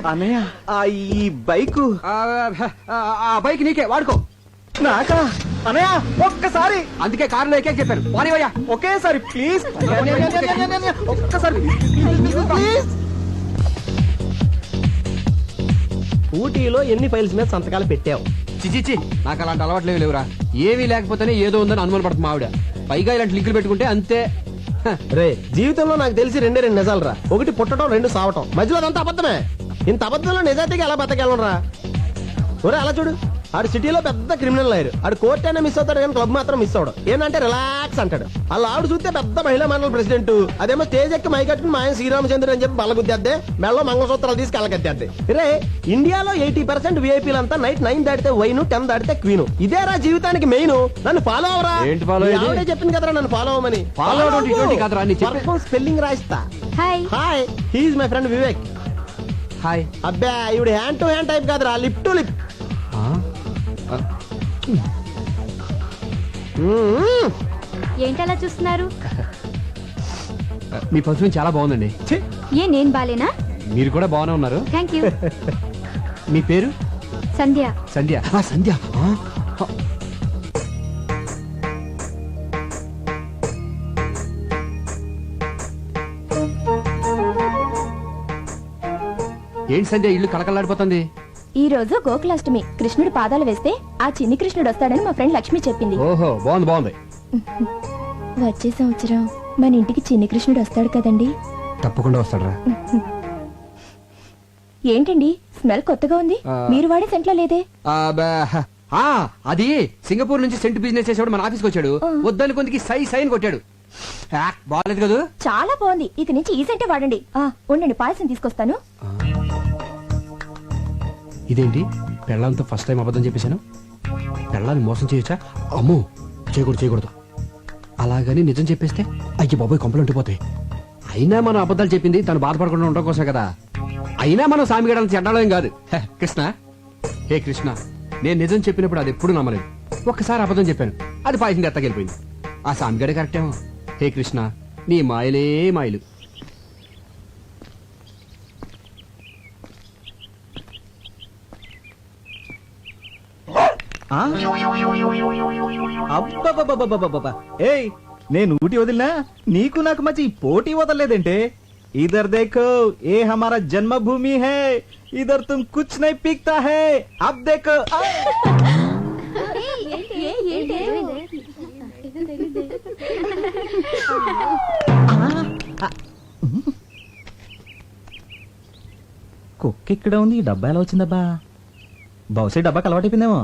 అన్నయ్య ఈ బైకు ఆ బైక్ నీకే వాడుకో. నాకా అన్నయ్య ఒక్కసారి అందుకే కారులో ఎక్కే చెప్పాను. పోనీవయ్యా. ఒకేసారి ప్లీజ్ ఒక్కసారి ప్లీజ్. ఊటీలో ఎన్ని ఫైల్స్ మీద సంతకాలు పెట్టావు? చిచిచి, నాకు అలాంటి అలవాట్లేవి లేవురా. ఏమీ లేకపోతేనే ఏదో ఉందని అనుమాన పడుతుంది ఆవిడ. పైగా ఇలాంటి లింకులు పెట్టుకుంటే అంతే. రే, జీవితంలో నాకు తెలిసి రెండు నిజాలు రా. ఒకటి పుట్టడం, రెండు సావటం. మధ్యలో అదంతా అబద్ధమే. ఇంత అబద్ధంలో నిజాయితీగా ఎలా బతకెళ్ళరా? ఒరే అలా చూడు, ఆడు సిటీలో పెద్ద క్రిమినల్ లాయర్. ఆడు కోర్ట్ అయినా మిస్ అవుతాడు కానీ క్లబ్ మాత్రం మిస్ అవడం. ఏంటంటే రిలాక్స్ అంటాడు. అలా ఆవిడ చూస్తే పెద్ద మహిళా మండలి ప్రెసిడెంట్. అదేమో స్టేజ్ ఎక్కి మైకట్టుకుని మా ఆయన శ్రీరామచంద్ర అని చెప్పి బల్లగుద్దేద్దే, మెళ్ళలో మంగళసూత్రాలు తీసుకు వెళ్ళగద్దేద్దే. రే, ఇండియాలో 80% విఐపీలంతా నైట్ 9 దాటితే వైన్, 10 దాటితే క్వీన్. ఇదేరా జీవితానికి మెయిన్. నన్ను ఫాలో అవరా. ఏంటి ఫాలో అయ్యేది? ఆవిడే చెప్పింది కదరా నన్ను ఫాలో అవ్వమని. ఫాలో అవడం ఇటువంటి కాదురా, నీ చెప్పే. స్పెల్లింగ్ రాయిస్తా. Hi. Hi, he's my friend Vivek. Hi. అబ్బా, ఇవిడు హ్యాండ్ టు హ్యాండ్ టైప్ కాదురా, లిప్ టు లిప్. ఏంటలా చూస్తున్నారు? మీ పర్ఫ్యూమ్ చాలా బాగుందండి. ఏ నేను బాలేనా? మీరు కూడా బాగానే ఉన్నారు. Thank you. మీ పేరు? సంధ్య. సంధ్య. సంధ్య. ఏంటి సంధ్య ఇల్లు కళకళలాడిపోతుంది? ఈ రోజు గోకులాష్టమి. కృష్ణుడు పాదాలు వేస్తే ఆ చిన్ని కృష్ణుడు వస్తాడని మా ఫ్రెండ్ లక్ష్మి చెప్పింది. ఓహో, బాగుంది బాగుంది. వచ్చే సంవత్సరం మన ఇంటికి చిన్ని కృష్ణుడు వస్తాడు కదండి? తప్పకుండా వస్తాడరా. ఏంటండి స్మెల్ కొత్తగా ఉంది? మీరు వాడే సెంట్లో లేదే? అది సింగపూర్ నుంచి సెంట్ బిజినెస్ చేసేవాడు మన ఆఫీస్కి వచ్చాడు. వద్దని కొందికి సై సైన్ కొట్టాడు. బాగాలేదు కదా? చాలా బాగుంది. ఇక నుంచి ఈ సెంటే వాడండి. ఉండండి, పాయసం తీసుకొస్తాను. ఇదేంటి, పెళ్ళంతో ఫస్ట్ టైం అబద్ధం చెప్పేశాను. పెళ్ళాన్ని మోసం చేయొచ్చా? అమ్మో, చేయకూడదు. అలాగని నిజం చెప్పేస్తే అయ్యి బాబోయ్ కొంపలు ఉండిపోతాయి. అయినా మనం అబద్ధాలు చెప్పింది తను బాధపడకుండా ఉండడం కోసం కదా. అయినా మనం సామిగడాలను చెడ్డాలేం కాదు. కృష్ణ, హే కృష్ణ, నేను నిజం చెప్పినప్పుడు అది ఎప్పుడు నమ్మలేదు. ఒక్కసారి అబద్ధం చెప్పాను, అది పాయసం ఎత్తకెళ్ళిపోయింది. ఆ సామిగడే కరెక్టేమో. హే కృష్ణ, నీ మాయలే మాయలు. అబ్బబ్బబ్బబ్బబ్బబ్బబ్బా. ఏయ్, నేను ఊటి వదిలినా నీకు నాకు మధ్య ఈ పోటీ వదలలేదంటే. इधर देखो, ये हमारा जन्मभूमि है. इधर तुम कुछ नहीं पीकता है. अब देखो. కుక్క ఇక్కడ ఉంది. ఈ డబ్బా ఎలా వచ్చిందబ్బా? బహుశా డబ్బాకి అలవాటైపోయిందేమో.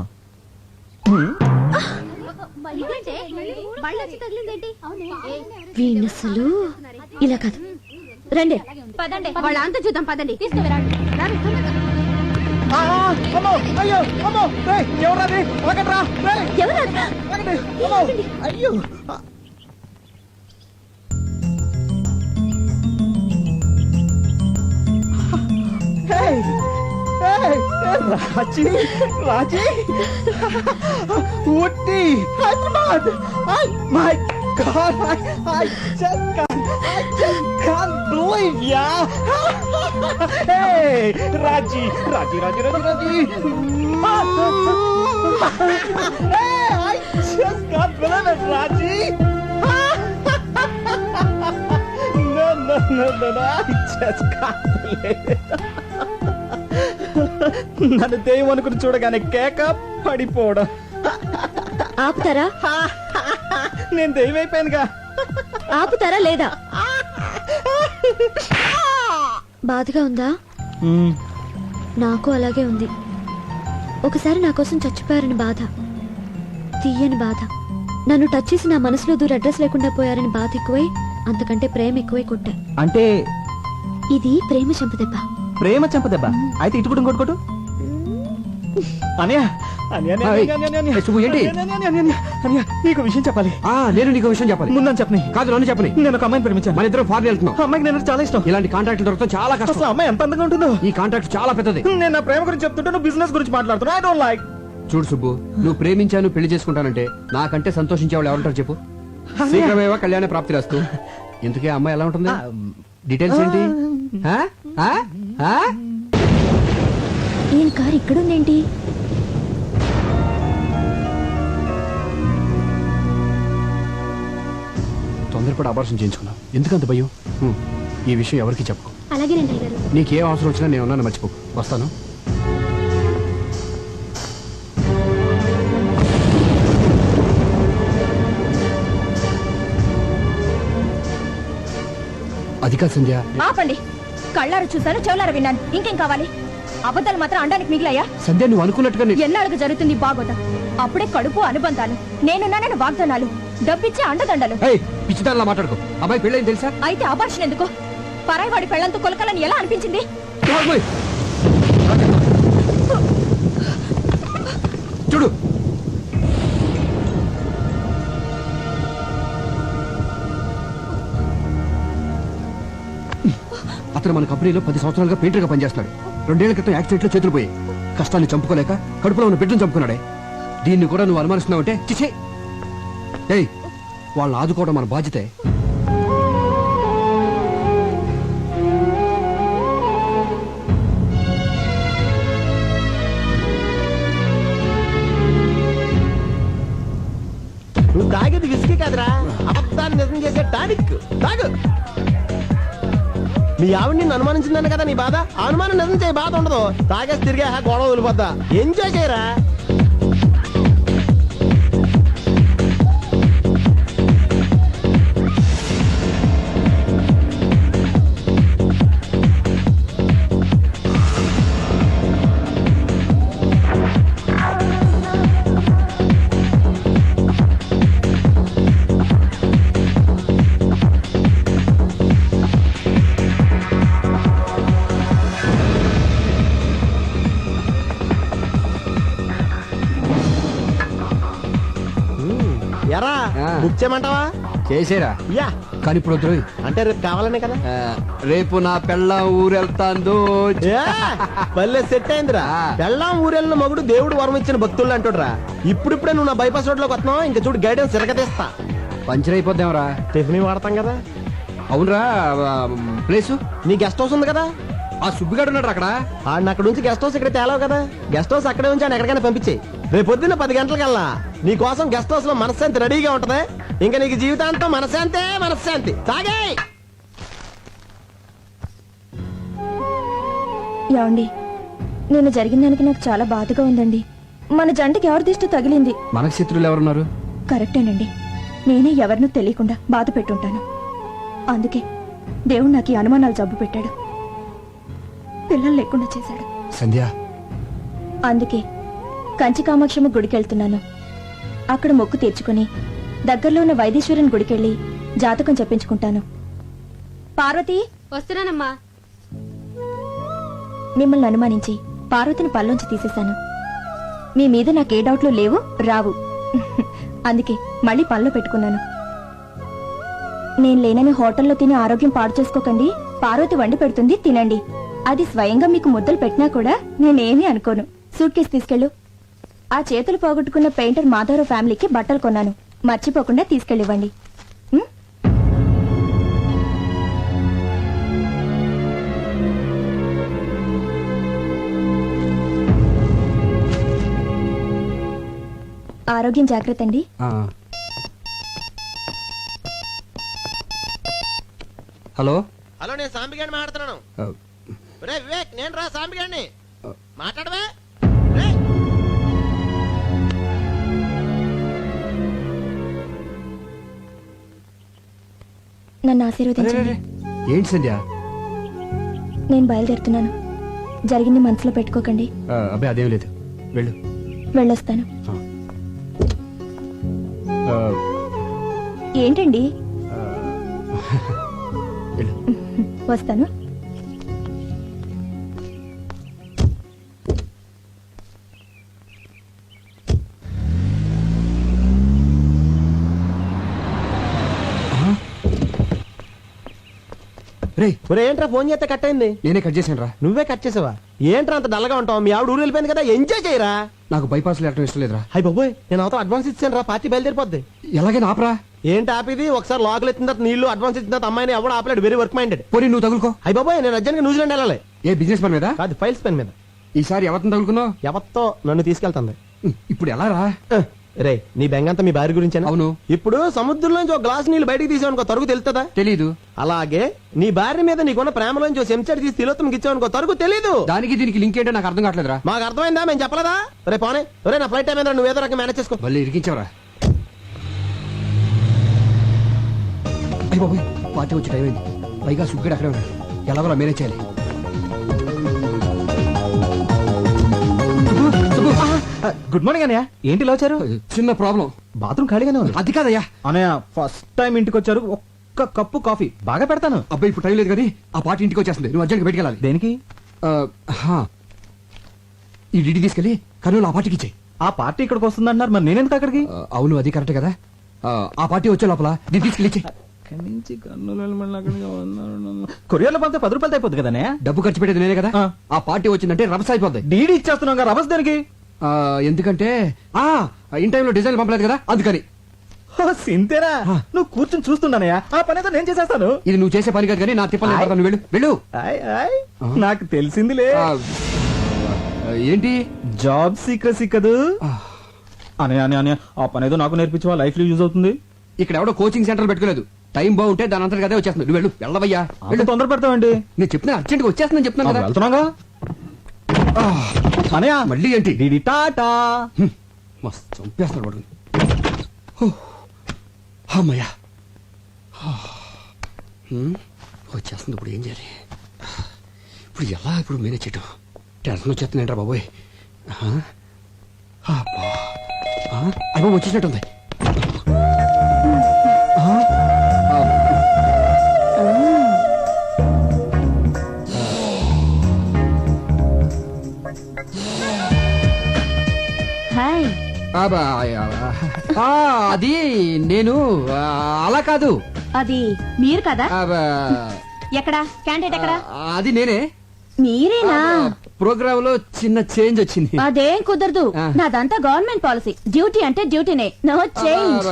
వీణసలు ఇలా కాదు. రండి వాళ్ళ అంతా చూద్దాం, పదండి. అమ్మో, అయ్యో, అమ్మో, ఎవరది? అయ్యో, Raji, Raji, Ooty, Hyderabad. My god, I just can't believe ya. Hey, Raji. Hey, I just can't believe it, Raji. No, I just can't believe it. నన్ను దెయ్యం అనుకుని చూడగానే కేక పడిపోవడం. ఆపుతారా? నేను దెయ్యం అయిపోయానుగా. ఆపుతారా లేదా? బాధగా ఉందా? నాకు అలాగే ఉంది. ఒకసారి నా కోసం చచ్చిపోయారని బాధ, తీయని బాధ. నన్ను టచ్ చేసి నా మనసులో దూర అడ్రస్ లేకుండా పోయారని బాధ ఎక్కువై, అంతకంటే ప్రేమ ఎక్కువై కొట్టా. అంటే ఇది ప్రేమ చంపదెబ్బ. ప్రేమ చంపదెబ్బ. అయితే ఇటు కూడా ఇంకోటి కొట్టు. నీకు విషయం చెప్పాలి. నేను నీకు విషయం చెప్పాలి. ముందని చెప్పని. కాదు, నన్ను చెప్పని. నేను ఒక అమ్మాయిని ప్రేమించాను. మన ఇద్దరం ఫారెన్ వెళ్తున్నాం. అమ్మాయికి నేను చాలా ఇష్టం. ఇలాంటి కాంట్రాక్ట్ దొరకడం చాలా కష్టం. అమ్మాయి ఎంత అందంగా ఉంటుందో. ఈ కాంట్రాక్ట్ చాలా పెద్దది. నేను నా ప్రేమ గురించి చెప్తుంటే నువ్వు బిజినెస్ గురించి మాట్లాడుతున్నా. I don't like. చూడు సుబ్బు, నువ్వు ప్రేమించాను పెళ్లి చేసుకుంటానంటే నాకంటే సంతోషించే వాళ్ళు ఎవరుంటారు చెప్పు? శీఘ్రమేవా కళ్యాణ ప్రాప్తి రాస్తూ. ఇంతకీ అమ్మాయి ఎలా ఉంటుంది? డీటెయిల్స్ ఏంటి? ఆ? ఆ? ఈయన కారు ఇక్కడుందేంటి? తొందరపడి అబార్షన్ చేయించుకున్నావు ఎందుకంత భయం ఈ విషయం ఎవరికి చెప్పు. అలాగేనండి అయ్యగారు. నీకేం అవసరం వచ్చినా నేను ఉన్నాను, మర్చిపో. వస్తాను. అది కాదు సంధ్య. ఆపండి. కళ్ళారు చూశాను, చెవులారు విన్నాను. ఇంకేం కావాలి? అబద్ధాలు మాత్రం అండానికి మిగిలాయా? సంధ్య నువ్వు అనుకున్నట్టుగా ఎన్నాళ్ళకు జరుగుతుంది బాగోదా? అప్పుడే కడుపు అనుబంధాలు, నేనున్నానని వాగ్దానాలు, డబ్బిచ్చే అండదండలు. పిచ్చిదానిలా మాట్లాడుకో. అబ్బాయి పెళ్ళైంది తెలుసా? అయితే అబార్షన్ ఎందుకు? పరాయివాడి పెళ్లంతో కొలకలని ఎలా అనిపించింది? నోర్మోయ్. చూడు అతను మన కంపెనీలో 10 సంవత్సరాలుగా పెయింటర్గా పనిచేస్తున్నాడు. 2 ఏళ్ల క్రితం యాక్సిడెంట్లో చేతులు పోయి కష్టాన్ని చంపుకోలేక కడుపులో ఉన్న బిడ్డను చంపుకున్నాడే. దీన్ని కూడా నువ్వు అనుమానిస్తున్నావంటే చిచే. ఏయ్, వాళ్ళని ఆదుకోవడం మన బాధ్యతే. నువ్వు తాగేది విసికి కాదురా, అబద్ధాన్ని నిజం చేసే టానిక్. తాగు. మీ ఆవిడ నిన్ను అనుమానించిందని కదా నీ బాధ. ఆ అనుమానం నిజం చేయ బాధ ఉండదు. తాగేసి తిరిగే గొడవ వదిలిపోద్దా. ఎంజాయ్ చేయరా. ఎరా బుక్ చేయమంటావా? చేసేరా. యా. కానీ ఇప్పుడు వద్దు. అంటే రేపు కావాలనే కదా. రేపు నా పెళ్ళ ఊరెళ్తాందో. పల్లె సెట్ అయిందిరా. పెళ్ళాం ఊరెళ్ళిన మగుడు దేవుడు వరం ఇచ్చిన భక్తులు అంటుడ్రా. ఇప్పుడిప్పుడే నువ్వు నా బైపాస్ రోడ్ లోకి వస్తున్నావు. ఇంకా చూడు గైడెన్స్ తిరగతీస్తా. పంచర్ అయిపోద్దాంరా. టిఫిన్ వాడతాం కదా. అవునరా. ప్లేసు నీ గెస్ట్ హౌస్ ఉంది కదా. ఆ సుబ్బిగాడు ఉన్నాడు అక్కడ. ఆడిని అక్కడ నుంచి గెస్ట్ హౌస్ ఇక్కడ తేలావు కదా. గెస్ట్ హౌస్ అక్కడే ఉంచి ఆయన ఎక్కడికైనా పంపించేయి. రేపు పొద్దున్న 10 గంటలకల్లా నీ కోసం గెస్ట్ హౌస్ లో మనశ్శాంతి రెడీగా ఉంటది. ఇంకా నీకు జీవితాంతం మనశ్శాంతే మనశ్శాంతి. తాగే. ఏమండి, నేను జరిగిన దానికి నాకు చాలా బాధగా ఉందండి. మన జంటకి ఎవరి దిష్టి తగిలింది? మనకు శత్రువులు ఎవరున్నారు? కరెక్టేనండి. నేనే ఎవరినూ తెలియకుండా బాధ పెట్టుంటాను. అందుకే దేవుడు నాకు ఈ అనుమానాలు జబ్బు పెట్టాడు, పిల్లలు లేకుండా చేశాడు. సంధ్య, అందుకే కంచి కామాక్షమ్మ గుడికెళ్తున్నాను. అక్కడ మొక్కు తీర్చుకుని దగ్గరలో ఉన్న వైదీశ్వరుని గుడికెళ్ళి జాతకం చెప్పించుకుంటాను. పార్వతి, వస్తున్నానమ్మా. మిమ్మల్ని అనుమానించి పార్వతిని పల్లోంచి తీసేశాను. మీ మీద నాకే డౌట్లు లేవు, రావు. అందుకే మళ్ళీ పనిలో పెట్టుకున్నాను. నేను లేనని హోటల్లో తిని ఆరోగ్యం పాడు చేసుకోకండి. పార్వతి వండి పెడుతుంది, తినండి. అది స్వయంగా మీకు ముద్దలు పెట్టినా కూడా నేనేమీ అనుకోను. సూట్ కేసు తీసుకెళ్ళు. ఆ చేతులు పోగొట్టుకున్న పెయింటర్ మాధవరావు ఫ్యామిలీకి బట్టలు కొన్నాను, మర్చిపోకుండా తీసుకెళ్ళివ్వండి. ఆరోగ్యం జాగ్రత్త అండి. హలో. హలో, నేను సాంబిగాడిని మాట్లాడుతున్నాను. వివేక్, నేను రా సాంబిగాడిని. మాట్లాడవే. నన్ను ఆశీర్వదించండి. ఏంటి సంధ్య? నేను బయలుదేరుతున్నాను. జరిగింది మనసులో పెట్టుకోకండి. అబ్బాయి అదేం లేదు, వెళ్ళు. వెళ్ళొస్తాను. ఆ, ఏంటండి? వెళ్ళు. వస్తాను. రే, ఏంట్రా ఫోన్ చేస్తే కట్ అయింది? నేనే కట్ చేశాను రా. నువ్వే కట్ చేసావా? ఏంట్రా అంత డల్గా ఉంటావు? మీ ఆవిడ ఊరు వెళ్ళిపోయింది కదా, ఎంజాయ్ చేయరా. నాకు బైపాస్ లేటం ఇష్టం లేదురా. అయ్యి బాబోయ్, నేను అవతల అడ్వాన్స్ ఇచ్చాను రా. పార్టీ బయలుదేరిపోద్ది. ఎలాగైనా ఆపరా. ఏంటి ఆపేది? ఒకసారి లోకల్ ఎత్తిన తర్వాత నీళ్లు అడ్వాన్స్ ఇచ్చిన తర్వాత అమ్మాయిని ఎవడు ఆపలేడు. Very work minded. పోనీ నువ్వు తగులుకో. అయ్యి బాబాయ్, నేను అర్జెంట్గా న్యూజిలాండ్ వెళ్ళాలి. ఏ బిజినెస్ పని మీద? కాదు, ఫైల్స్ పెన్ మీద. ఈసారి ఎవరిని తగులుకున్నావు? ఎవరితో నన్ను తీసుకెళ్తుంది. ఇప్పుడు ఎలా రా? రే, నీ బెంగంతా మీ భార్య గురించి. అవును. ఇప్పుడు సముద్రంలోంచి ఒక గ్లాస్ నీళ్ళు బయటికి తీసావనుకో తరుగు తెలుస్తుందా? తెలీదు. అలాగే నీ భార్య మీద నీకున్న ప్రేమలోంచి ఒక చెంచాడు తీసి తిలోత్తంకి ఇచ్చావనుకో తరుగు తెలీదు. దానికి దీనికి లింక్ ఏంటో నాకు అర్థం కావట్లేదురా. మాకు అర్థమైందా? మేము చెప్పలేదా? రే పోనే, రే నా ఫ్లైట్ టైం ఏంద్రా, నువ్వు ఏదో రకం మేనేజ్ చేసుకో. మళ్ళీ ఇరికించవరా? అయ్యి బాబోయ్, పార్టీ వచ్చి టైం అయింది. పైగా సుగ్గడు అక్కడే ఉన్నాడు. ఎలాగోలా మేనేజ్ చేయాలి. గుడ్ మార్నింగ్ అన్నయ్య. ఏంటి ఇలా వచ్చారు? చిన్న ప్రాబ్లం. బాత్రూమ్ ఖాళీగానే ఉంది. అది కాదయ్యా. అన్నయ్య ఫస్ట్ టైం ఇంటికి వచ్చారు, ఒక్క కప్పు కాఫీ బాగా పెడతాను. అబ్బాయి ఇప్పుడు టైం లేదు కానీ ఆ పార్టీ ఇంటికి వచ్చేస్తుంది. నువ్వు అర్జెంట్గా బయటికి వెళ్ళాలి. దేనికి? ఈ డిడి తీసుకెళ్ళి కర్నూలు ఆ పార్టీకి ఇచ్చేయి. ఆ పార్టీ ఇక్కడికి వస్తుందంటున్నారు, మరి నేనెందుకు అక్కడికి? అవును, అది కరెక్ట్ కదా. ఆ పార్టీ వచ్చే లోపల దీన్ని తీసుకెళ్ళి ఇచ్చేయి. కొరియర్లో పంపితే 10 రూపాయలు అయిపోద్ది కదా అన్నయ్య. డబ్బు ఖర్చు పెట్టేది నేనే కదా. ఆ పార్టీ వచ్చిందంటే రభస అయిపోద్ది. డీడీ ఇచ్చేస్తున్నాం కదా, రభస్ దానికి. ఎందుకంటే ఇన్ టైంలో డిజైన్ పంపలేదు కదా, అందుకని. సింతేనా? నువ్వు కూర్చొని చూస్తున్నానయ్యా, ఆ పని అయితే నేను చేసేస్తాను. ఇది నువ్వు చేసే పని కాదు కానీ నా తిప్పలు నేను పడతాను. వెళ్ళు వెళ్ళు. ఆయ్, ఆయ్, నాకు తెలిసిందిలే. ఏంటి? జాబ్ సీక్రెసీ కదూ. అనే అనే అనే ఆ పని ఏదో నాకు నేర్పించవా, లైఫ్ లో యూజ్ అవుతుంది. ఇక్కడ ఎవడో కోచింగ్ సెంటర్ పెట్టుకోలేదు. టైం బాగుంటే దాని అంతా అదే వచ్చేస్తుంది. నువ్వు వెళ్ళు. వెళ్ళవయ్యా, వెళ్ళు. తొందర పెడతావండి. నేను చెప్తున్నా అర్జెంట్ గా వచ్చేస్తుందని చెప్తున్నాను కదా. వెళ్తున్నాగా అనయా. మళ్ళీ ఏంటి? డీడీ టాటా. మస్తు చంపేస్తున్నాడు వాడు. అమ్మయ్యా, వచ్చేస్తుంది. ఇప్పుడు ఏం చేయాలి? ఇప్పుడు ఎలా ఇప్పుడు మేనేజ్ చేయటం? టెన్షన్ వచ్చేస్తుందంటారా బాబోయ్. అయ్యో వచ్చేసినట్టుంది. హాయ్. అది నేను అలా కాదు. అది మీరు కదా? ఎక్కడా క్యాండిడేట్ ఎక్కడా? అది నేనే. మీరేనా? ప్రోగ్రామ్ లో చిన్న చేంజ్ వచ్చింది. అదేం కుదరదు. నాదంతా గవర్నమెంట్ పాలసీ. డ్యూటీ అంటే డ్యూటీనే, నో చేంజ్.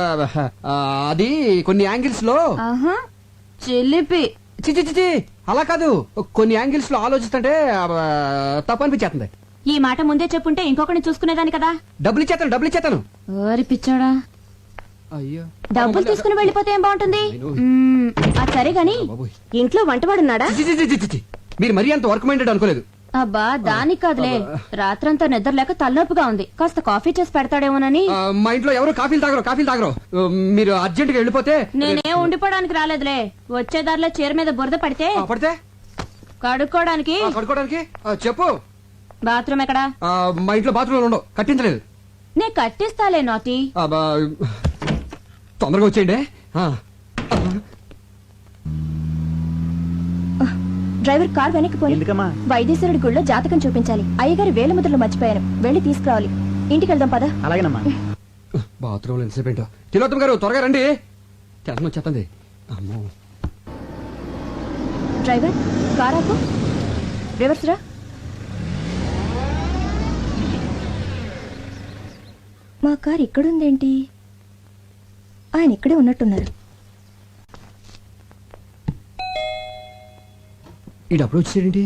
అది కొన్ని యాంగిల్స్ లో చిలిపి. చిచి అలా కాదు. కొన్ని యాంగిల్స్ లో ఆలోచిస్తుంటే తప్పనిపించేస్తుంది. ఈ మాట ముందే చెప్పుంటే ఇంకొకరిని చూసుకునేదాని కదా. డబ్బులు ఇచ్చేతాను. ఓరి పిచ్చోడా, అయ్యో డబ్బులు తీసుకుని వెళ్ళిపోతే ఏం బాగుంటుంది? అది సరే గాని ఇంట్లో వంటవాడున్నాడా? మీరు మరీ అంత వర్క్ మైండెడ్ అనుకోలేదు. అబ్బా దానికి కాదులే, రాత్రంతా నిద్రలేక తలనొప్పిగా ఉంది. కాస్త కాఫీ చేసి పెడతాడేమోనని. మా ఇంట్లో ఎవరు కాఫీలు తాగరు. మీరు అర్జెంట్ గా వెళ్ళిపోతే. నేనేం ఉండిపోవడానికి రాలేదులే. వచ్చేదారిలో చీర మీద బురద పడితే కడుక్కోవడానికి. చెప్పు. బాత్రూమ్ ఎక్కడా? మా ఇంట్లో బాత్రూమ్ ఉండవు, కట్టించలేదు. నే కట్టిస్తాలే నాటి. తొందరగా వచ్చేయండి. డ్రైవర్ కార్ వెనక్కి పోయి. ఎందుకమ్మా? వైద్యశ్వరుడి గుళ్ళో జాతకం చూపించాలి. అయ్యగారి వేల ముద్రలు మర్చిపోయాను, వెళ్ళి తీసుకురావాలి. ఇంటికి వెళ్దాం పద. అలాగేనమ్మా. బాత్రూమ్ లో ఎంతసేపు ఏంటో. తిలోత్తమ్ గారు త్వరగా రండి, టెన్షన్ వచ్చేస్తుంది. అమ్మో. డ్రైవర్ కార్ ఆపు. రివర్స్ రా. మా కార్ ఇక్కడుందేంటి? ఆయన ఇక్కడే ఉన్నట్టున్నారు. ఈ డబ్బులు వచ్చేసేంటి?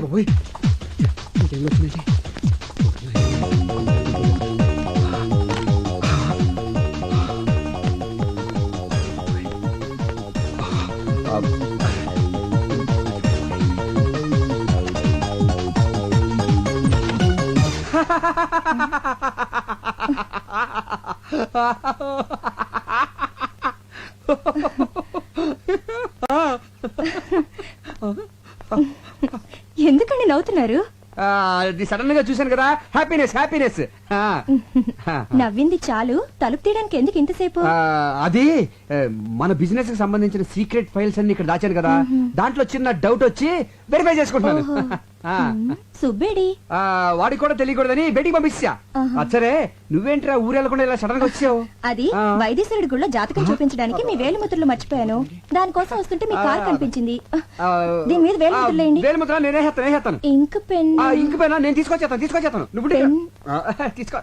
బాబోయ్, ఇంకేం వచ్చిందండి? నవ్వుతున్నారు? అది సడన్ గా చూశాను కదా, హ్యాపీనెస్ హ్యాపీనెస్. నవ్వింది చాలు, తలుపు తీయడానికి ఎందుకు ఇంతసేపు? అది మన బిజినెస్ కి సంబంధించిన సీక్రెట్ ఫైల్స్ అన్ని ఇక్కడ దాచాను కదా, దాంట్లో చిన్న డౌట్ వచ్చి వెరిఫై చేసుకుంటున్నాను. సుబ్బేడి వాడికి కూడా తెలియకూడదని బయటికి పంపించా. సరే నువ్వేంట్రా ఊరెళ్ళకుండా ఇలా సడన్ గా వచ్చావు? అది వైద్యశ్వరుడి గుళ్ళో జాతకం చూపించడానికి మీ వేలిముద్రలు మర్చిపోయాను. దానికోసం వస్తుంటే మీ కారు కనిపించింది. దీని మీద వేలిముద్రలు వేయండి. వేలిముద్ర నేనేస్తాను. Ink pen. ఇంక పైన నేను తీసుకొచ్చేస్తాను. నువ్వు పెన్. తీసుకో.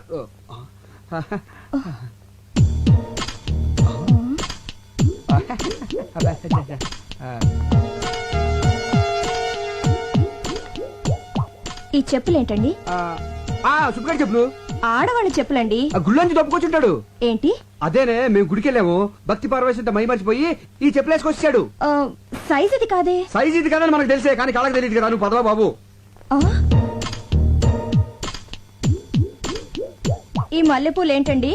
ఈ చెప్పులేంటండి? సుబ్బగారు చెప్పులు. ఆడవాళ్ళ చెప్పులండి. గుళ్ళోంచి దొప్పుకొచ్చుంటాడు. ఏంటి? అదేనే, మేము గుడికి వెళ్ళాము, భక్తి పార్వేశంతో మై మర్చిపోయి ఈ చెప్పులు వేసుకొచ్చాడు. సైజ్ ఇది కాదే. సైజ్ ఇది కాదని మనకు తెలిసే, కానీ కాళ్ళకి తెలియదు కదా. నువ్వు పదవా బాబు. ఈ మల్లెపూలు ఏంటండి?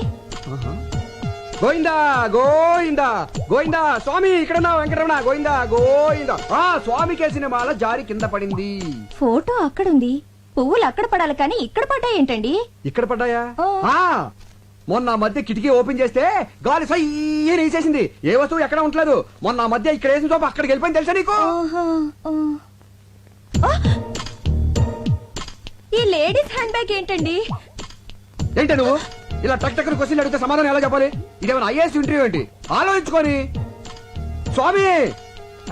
గోయిందా గోయిందా గోయిందా స్వామి, ఇక్కడ వెంకటరమణ గోయిందా గోయిందా. స్వామి కేసిన మాల జారి కింద పడింది. ఫోటో అక్కడుంది, పువ్వులు అక్కడ పడాలి కానీ ఇక్కడ పడ్డాయి ఏంటండి? ఇక్కడ పడ్డాయా? మొన్న మధ్య కిటికీ ఓపెన్ చేస్తే గాలి సయ్యని వేసేసింది. ఏ వస్తువు ఎక్కడ ఉండలేదు. మొన్న మధ్య ఇక్కడ వేసిన చోప అక్కడికి వెళ్ళిపోయింది, తెలుసా నీకు? ఈ లేడీస్ హ్యాండ్ బ్యాగ్ ఏంటండి? ఏంటి నువ్వు ఇలా టక్ టక్ క్వశ్చన్లు అడిగితే సమాధానం ఎలా చెప్పాలి? ఇదేమైనా ఐఏఎస్ ఇంటర్వ్యూ ఏంటి? ఆలోచించుకొని. స్వామి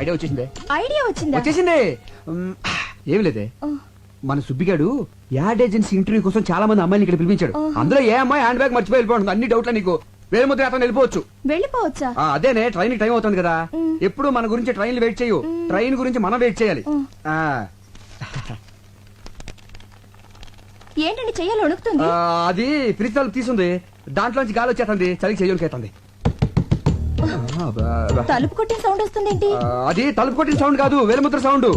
ఐడియా వచ్చేసిందే. ఐడియా వచ్చిందా? వచ్చేసింది. ఏమి లేదే, మన సుబ్బిగాడు యాడ్ ఏజెన్సీ ఇంటర్వ్యూ కోసం చాలా మంది అమ్మాయిని ఇక్కడ పిలిపించాడు. అందులో ఏ అమ్మాయి హ్యాండ్ బ్యాగ్ మర్చిపోయి వెళ్ళిపోతుంది. అన్ని డౌట్లే నీకు. వేరే ముద్ర అతను వెళ్ళిపోవచ్చు. వెళ్ళిపోవచ్చా? అదేనే, ట్రైన్ టైం అవుతుంది కదా. ఎప్పుడు మన గురించి ట్రైన్లు వెయిట్ చేయు, ట్రైన్ గురించి మనం వెయిట్ చేయాలి. ఏంటండి చెయ్యాలి వణుకుతుంది? అది ఫ్రిడ్జ్ తలుపు తీసుంది, దాంట్లోంచి గాలి వచ్చేస్తుంది, చలికి చెయ్యలికేస్తుంది. తలుపు కొట్టిన సౌండ్ వస్తుంది ఏంటి? అది తలుపు కొట్టిన సౌండ్ కాదు, వేలుముద్ర సౌండ్.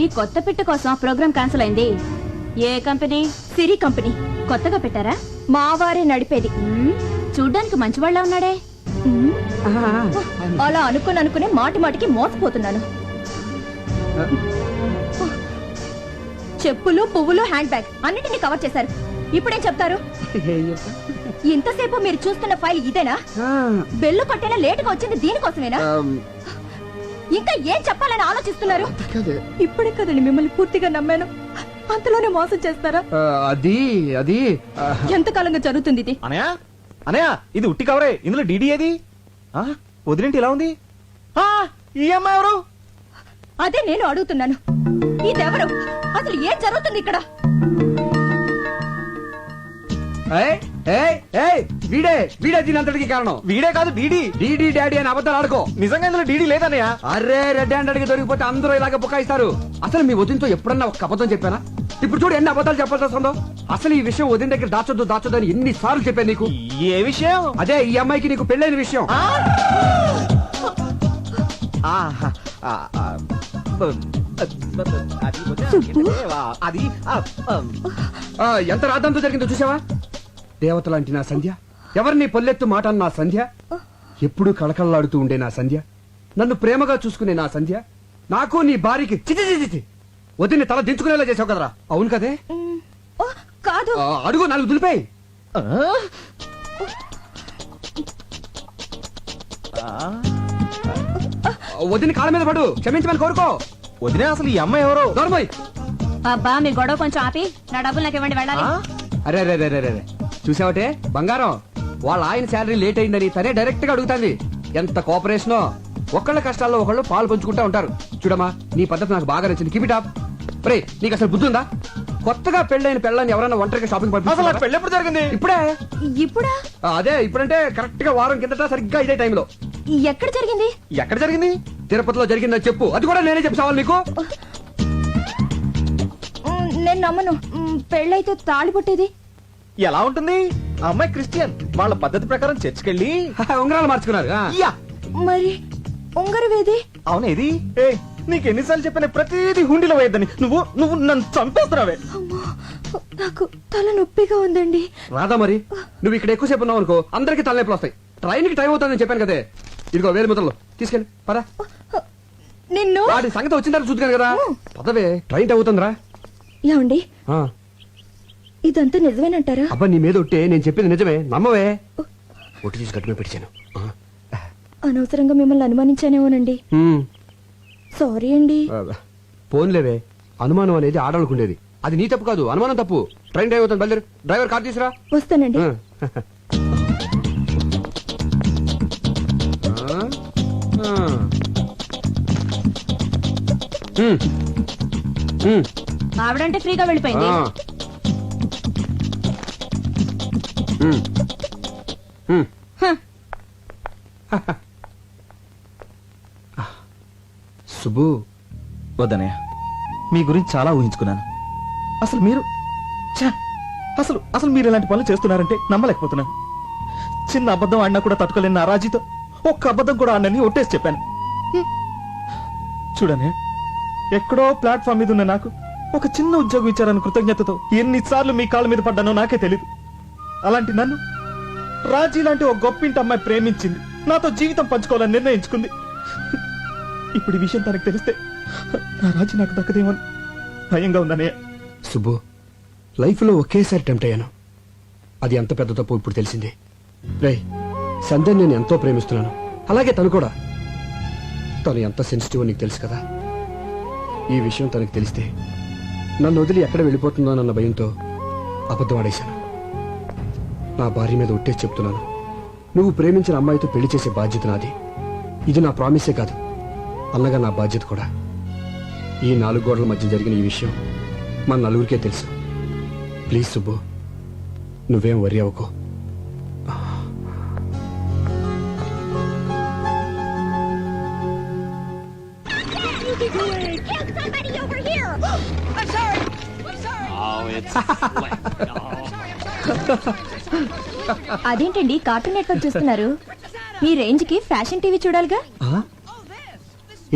ఈ కొత్త పిట్ట కోసం ప్రోగ్రామ్ క్యాన్సిల్ అయింది. ఏ కంపెనీ? సిరి కంపెనీ. కొత్తగా పెట్టారా? మా వారే నడిపేది. చూడ్డానికి మంచివాళ్ళ ఉన్నాడే. అలా అనుకునే మాటి మాటికి మోసపోతున్నాను. చెప్పులు, పువ్వులు, హ్యాండ్ బ్యాగ్ అన్నిటిని కవర్ చేశారు. ఇప్పుడేం చెప్తారు? ఇంతసేపు మీరు చూస్తున్న ఫైల్ ఇదేనా? బెల్లు కొట్టేనా లేటుగా వచ్చింది దీనికోసమేనా? ఇంకా ఏం చెప్పాలని ఆలోచిస్తున్నారు? ఇప్పుడే కదండి మిమ్మల్ని పూర్తిగా నమ్మాను, అంతలోనే మోసం చేస్తారా? అది అది ఎంతకాలంగా జరుగుతుంది ఇది? అనయా అనయా, ఇది ఉట్టి కవరే, ఇందులో డీడీ ఏది? వదిలేంటి ఇలా ఉంది? ఈ అమ్మాయి ఎవరు? అదే నేను అడుగుతున్నాను. ఇదెవరు? అసలు ఏం జరుగుతుంది ఇక్కడ? వీడే వీడే దీని అంతటికి కారణం. వీడే కాదు, డీడీ. డీడీ డాడీ అని అబద్ధాలు ఆడుకో. నిజంగా ఇందులో డీడీ లేదన్నయ్య. అరే రెడ్ హ్యాండ్ అడిగి దొరికిపోతే అందరూ ఇలాగ బుకాయిస్తారు. అసలు మీ వదినతో ఎప్పుడన్నా ఒక అబద్ధం చెప్పానా? ఇప్పుడు చూడు ఎన్ని అబద్ధాలు చెప్పాల్సి వస్తుందో. అసలు ఈ విషయం వదిన దగ్గర దాచొద్దు అని ఎన్ని సార్లు చెప్పాను నీకు. ఏ విషయం? అదే ఈ అమ్మాయికి నీకు పెళ్ళైన విషయం. అది ఎంత రాద్దంతో జరిగిందో చూసావా? దేవత లాంటి నా సంధ్య, ఎవరిని పొల్లెత్తు మాట నా సంధ్య, ఎప్పుడూ కళకళలాడుతూ ఉండే నా సంధ్య, నన్ను ప్రేమగా చూసుకునే నా సంధ్య, నాకు నీ భార్యకి చిచి వదిని తల దించుకునేలా చేసావు కదరా. అవును కదే? కాదు. అడుగు, నాలుగు దులిపాయి. వదిని కాళ్ళ మీద పడు, క్షమించమని కోరుకో. వదిలే, అసలు ఈ అమ్మాయి ఎవరు? దొరబాయ్. అబ్బా మీ గొడవ కొంచెం ఆపి నా డబ్బులు నాకు ఇవ్వండి, వెళ్ళాలి. అరే రే రే రే చూసావటే బంగారం, వాళ్ళ ఆయన శాలరీ లేట్ అయిందని తనే డైరెక్ట్ గా అడుగుతాంది. ఎంత కోఆపరేషనో. ఒకళ్ళ కష్టాల్లో ఒకళ్ళు పాలు పంచుకుంటా ఉంటారు. చూడమ్మా, నీ పద్ధతి నాకు బాగా నచ్చింది. Keep it up. రే, నీకు అసలు బుద్ధి ఉందా? కొత్తగా పెళ్ళైన పెళ్ళని ఎవరైనా ఒంటరిగా షాపింగ్ అసలు పెళ్ళి ఎప్పుడు జరిగింది? ఇప్పుడే. ఇప్పుడా? అదే ఇప్పుడంటే కరెక్ట్ గా వారం కిందట సరిగ్గా ఇదే టైంలో. ఎక్కడ జరిగింది? ఎక్కడ జరిగింది? తిరుపతిలో జరిగిందని చెప్పు. అది కూడా నేనే చెప్పావాలి నీకు. నేను నమ్మను. పెళ్ళైతే తాళి పుట్టేది ఎలా ఉంటుంది? ఆ అమ్మాయి క్రిస్టియన్, వాళ్ళ పద్ధతి ప్రకారం చర్చికెళ్ళి ఉంగరాలు మార్చుకున్నారు. మరి ఉంగరవేది? అవునేది? నీకు ఎన్నిసార్లు చెప్పిన ప్రతిదీ హుండీలో వేయద్దని నువ్వు నువ్వు నన్ను చంపేస్తున్నావే. అమ్మో, నాకు తల నొప్పిగా ఉందండి. రాదా మరి నువ్వు ఇక్కడ ఎక్కువసేపు ఉన్నావు అనుకో అందరికి తలనొప్పులు వస్తాయి. ట్రైన్ కి టైం అవుతుందని చెప్పాను కదే. ఇదిగో వేలు ముద్రలు తీసుకెళ్ళి పదా. నిన్ను వాడి సంగతి వచ్చిన తర్వాత చూద్దాను కదా. పదవే ట్రైన్ టైం అవుతుందిరా. ఏమండి, ఆ, ఇదంతా నిజమేనంటారా? అబ్బా నీ మీద ఒట్టే, నేను చెప్పింది నిజమే, నమ్మవే. ఒట్టి తీసి గట్టిగా పెట్టాను. అనవసరంగా మిమ్మల్ని అనుమానించానేమోనండి. సారీ అండి. ఫోన్లేవే, అనుమానం అనేది ఆడవాళ్ళకుండేది. అది నీ తప్పు కాదు, అనుమానం తప్పు. ట్రైన్ టైం అవుతుంది, బయలుదేరు. డ్రైవర్ కార్ తీసురా. వస్తానండి. ఆ. ఉమ్. ఉమ్. ఆవిడంటే ఫ్రీగా వెళ్ళిపోయింది. ఆ. ఉమ్. ఉమ్. సుబ్బు, వద్దనయ్య, మీ గురించి చాలా ఊహించుకున్నాను. అసలు మీరు ఛ! అసలు అసలు మీరు ఇలాంటి పనులు చేస్తున్నారంటే నమ్మలేకపోతున్నాను. చిన్న అబద్ధం ఆడినా కూడా తట్టుకోలేని నా రాజీతో ఒక్క అబద్ధం కూడా ఆడనని ఒట్టేసి చెప్పాను. హ్మ్. చూడనే, ఎక్కడో ప్లాట్ఫామ్ మీద ఉన్న నాకు ఒక చిన్న ఉద్యోగం ఇచ్చారని కృతజ్ఞతతో ఎన్నిసార్లు మీ కాళ్ళ మీద పడ్డానో నాకే తెలీదు. అలాంటి నన్ను రాజీ లాంటి ఒక గొప్పింటి అమ్మాయి ప్రేమించింది, నాతో జీవితం పంచుకోవాలని నిర్ణయించుకుంది. ఇప్పుడు ఈ విషయం తనకు తెలిస్తే నా రాజీ నాకు దక్కదేమో భయంగా ఉందనే. సుబ్బు, లైఫ్లో ఒకేసారి టెంప్ట్ అయ్యాను. అది ఎంత పెద్ద తప్పు ఇప్పుడు తెలిసింది. రేయ్, సంధ్యని నేను ఎంతో ప్రేమిస్తున్నాను, అలాగే తను కూడా. తను ఎంత సెన్సిటివ్ నీకు తెలుసు కదా. ఈ విషయం తనకు తెలిస్తే నన్ను వదిలి ఎక్కడ వెళ్ళిపోతుందోనన్న భయంతో అబద్ధం ఆడేశాను. నా భార్య మీద ఒట్టేసి చెప్తున్నాను, నువ్వు ప్రేమించిన అమ్మాయితో పెళ్లి చేసే బాధ్యత నాది. ఇది నా ప్రామిసే కాదు, అన్నగా నా బాధ్యత కూడా. ఈ 4 గోడల మధ్య జరిగిన ఈ విషయం మన నలుగురికే తెలుసు. ప్లీజ్ సుబ్బు, నువ్వేం వరి అవ్వకో. అదేంటండి కార్టూన్ నెట్వర్క్ చూస్తున్నారు? మీ రేంజ్ కి ఫ్యాషన్ టీవీ చూడాలిగా.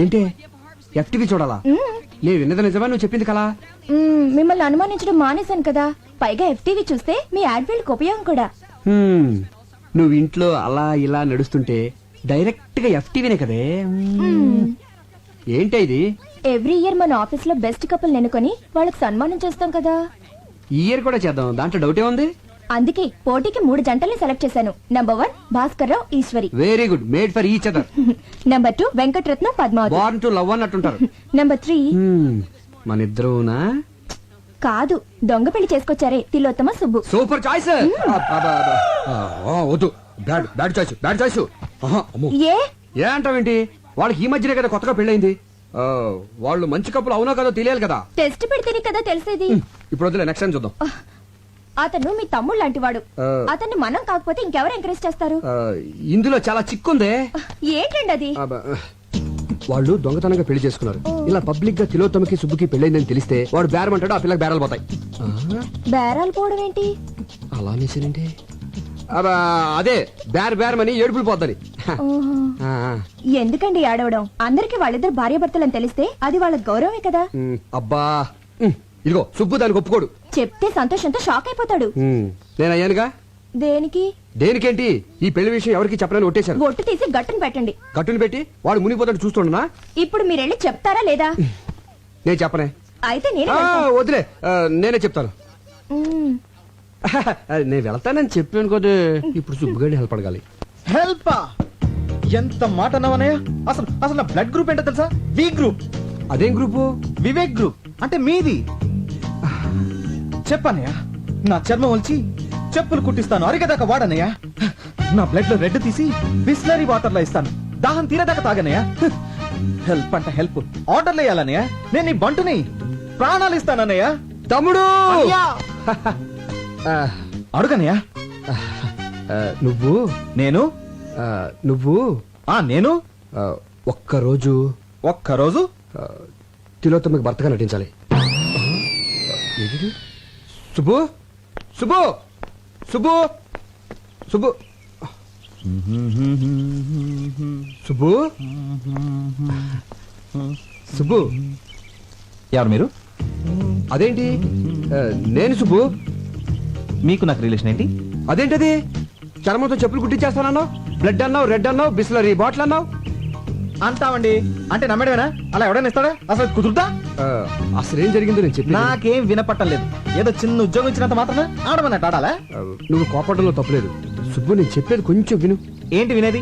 ఏంటి ఎఫ్టీవీ చూడాలా? నేను విన్నది నిజమా, నువ్వు చెప్పింది కలా? మిమ్మల్ని అనుమానించడం మానేశాను కదా. పైగా ఎఫ్టీవీ చూస్తే మీ యాడ్వేల్కి ఉపయోగం కూడా. నువ్వు ఇంట్లో అలా ఇలా నడుస్తుంటే డైరెక్ట్ గా ఎఫ్టీవీనే కదే. ఏంటి ఇది? ఎవ్రీ ఇయర్ మన ఆఫీస్ లో బెస్ట్ కపుల్ నెనుకొని వాళ్ళకి సన్మానం చేస్తాం కదా. ఈ ఇయర్ కూడా చేద్దాం, దాంట్లో డౌటే ఉంది. అందుకే పోటీకి 3 జంటల్ని సెలెక్ట్ చేశాను. Number 1 Bhaskar Rao Eshwari. Very good, made for each other. Number 2 Venkataratnam Padmavathi. Born to love అన్నట్టుంటారు. నంబర్ 3 మన ఇద్దరునా? కాదు, దొంగ పెళ్లి చేసుకొచ్చారే, తిలోత్తమ సుబ్బు. Super choice. వద్దు, bad bad choice, bad choice. ఏ ఏ అంటావేంటి? వాళ్ళకి ఈ మధ్యనే కదా కొత్తగా పెళ్ళైంది. వాళ్ళు మంచి కప్పులు అవునో కదో తెలియాలి కదా. టెస్ట్ పెడితేనే కదా తెలిసేది. ఇప్పుడు వద్దులే, నెక్స్ట్ టైం చూద్దాం. అతను మీ తమ్ముడు లాంటి వాడు. అతన్ని మనం కాకపోతే ఇంకెవరు ఎంకరేజ్ చేస్తారు? ఇందులో చాలా చిక్కుందే. ఏంటండి అది? వాళ్ళు దొంగతనంగా పెళ్లి చేసుకున్నారు. ఇలా పబ్లిక్ గా తిలోత్తమకి సుబ్బుకి పెళ్ళైందని తెలిస్తే వాడు బేరం అంటాడు, ఆ పిల్లకి బేరాలు పోతాయి. బేరాలు పోవడం ఏంటి? అలా అనేసానంటే అదే బేరమని ఏడుపులు పోద్దని. ఎందుకండి ఏడవడం? అందరికి వాళ్ళిద్దరు భార్యాభర్తలని తెలిస్తే అది వాళ్ళ గౌరవమే కదా. అబ్బా, ఇదిగో సుబ్బు దానికి ఒప్పుకోడు. చెప్తే సంతోషంతో షాక్ అయిపోతాడు. నేను అయ్యానుగా. దేనికి? దేనికేంటి? ఈ పెళ్లి విషయం ఎవరికి చెప్పనని ఒట్టేశాను. ఒట్టు తీసి గట్టును పెట్టండి. గట్టును పెట్టి వాడు మునిగిపోతాడు చూస్తుండనా? ఇప్పుడు మీరెళ్ళి చెప్తారా లేదా? నేను చెప్పనే. అయితే నేను వదిలే, నేనే చెప్తాను. నేను వెళ్తానని చెప్పాను కదా. ఇప్పుడు సుబ్బుగాడి హెల్ప్ అడగాలి. హెల్ప్? ఎంత మాట అన్నావనయ్య? అసలు అసలు నా బ్లడ్ గ్రూప్ ఏంటో తెలుసా? V group. అదేం గ్రూపు? వివేక్ గ్రూప్. అంటే మీది. చెప్పనయ్యా, నా చర్మం వచ్చి చెప్పులు కుట్టిస్తాను, అరిగేదాకా వాడనయ్యా. నా బ్లడ్ లో రెడ్ తీసి బిస్లరీ వాటర్ లో ఇస్తాను, దాహం తీరేదాకా తాగనయ్యా. హెల్ప్ అంట హెల్ప్, ఆర్డర్లు వేయాలనయ్యా. నేను నీ బంటుని, ప్రాణాలు ఇస్తానన్నయ్యా. తమ్ముడు అడుగనయ్యా. నువ్వు నేను నువ్వు నేను ఒక్కరోజు తిలోత్తమకి భర్తగా నటించాలి. సుబ్బు సుబ్బు సుబ్బు సుబ్బు సుబ్బు సుబ్బు ఎవరు మీరు? అదేంటి నేను సుబ్బు. మీకు నాకు రిలేషన్ ఏంటి? అదేంటది చర్మంతో చెప్పులు కుట్టించేస్తానన్నావు, బ్లడ్ అన్నావు, రెడ్ అన్నావు, బిస్లరీ బాటిల్ అన్నావు. అంటామండి అంటే నమ్మడమేనా? అలా ఎవడైనా ఇస్తాడా? అసలు కుదురుతా? అసలు ఏం జరిగిందో నేను చెప్పి నాకేం వినపట్టం లేదు. ఏదో చిన్న ఉద్యోగం ఇచ్చినంత మాత్రమే ఆడమన్నట్టు ఆడాలా? నువ్వు కోపడంలో తప్పలేదు సుబ్బు. నేను చెప్పేది కొంచెం విను. ఏంటి వినేది?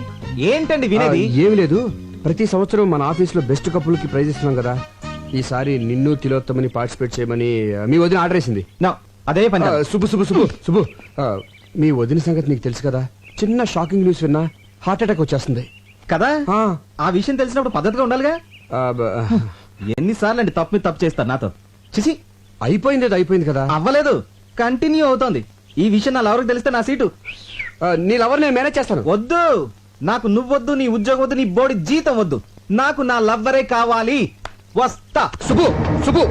ఏంటండి వినేది? ఏమి లేదు, ప్రతి సంవత్సరం మన ఆఫీస్ లో బెస్ట్ కపుల్ కి ప్రైజ్ ఇస్తున్నాం కదా. ఈసారి నిన్ను తిలోత్తమని పార్టిసిపేట్ చేయమని మీ వదిన ఆర్డర్ వేసింది. నా అదే పని కాదు. సుబ్బు సుబ్బు సుబ్బు సుబ్బు మీ వదిన సంగతి నీకు తెలుసు కదా. చిన్న షాకింగ్ న్యూస్ విన్నా హార్ట్ అటాక్ వచ్చేస్తుంది కదా. ఆ, ఆ విషయం తెలిసినప్పుడు పద్ధతిగా ఉండాలిగా. ఆ, ఎన్నిసార్లు అండి తప్పు మీద తప్పు చేస్తారు నాతో? చిచి, అయిపోయింది, అది అయిపోయింది కదా. అవ్వలేదు, కంటిన్యూ అవుతోంది. ఈ విషయం నా లవర్కి తెలిస్తే నా సీటు నీ లవర్ నేను మేనేజ్ చేస్తాను. వద్దు. నాకు నువ్వొద్దు, నీ ఉద్యోగం వద్దు, నీ బోడి జీతం వద్దు. నాకు నా లవ్వరే కావాలి. వస్తా. సుబ్బు సుబ్బు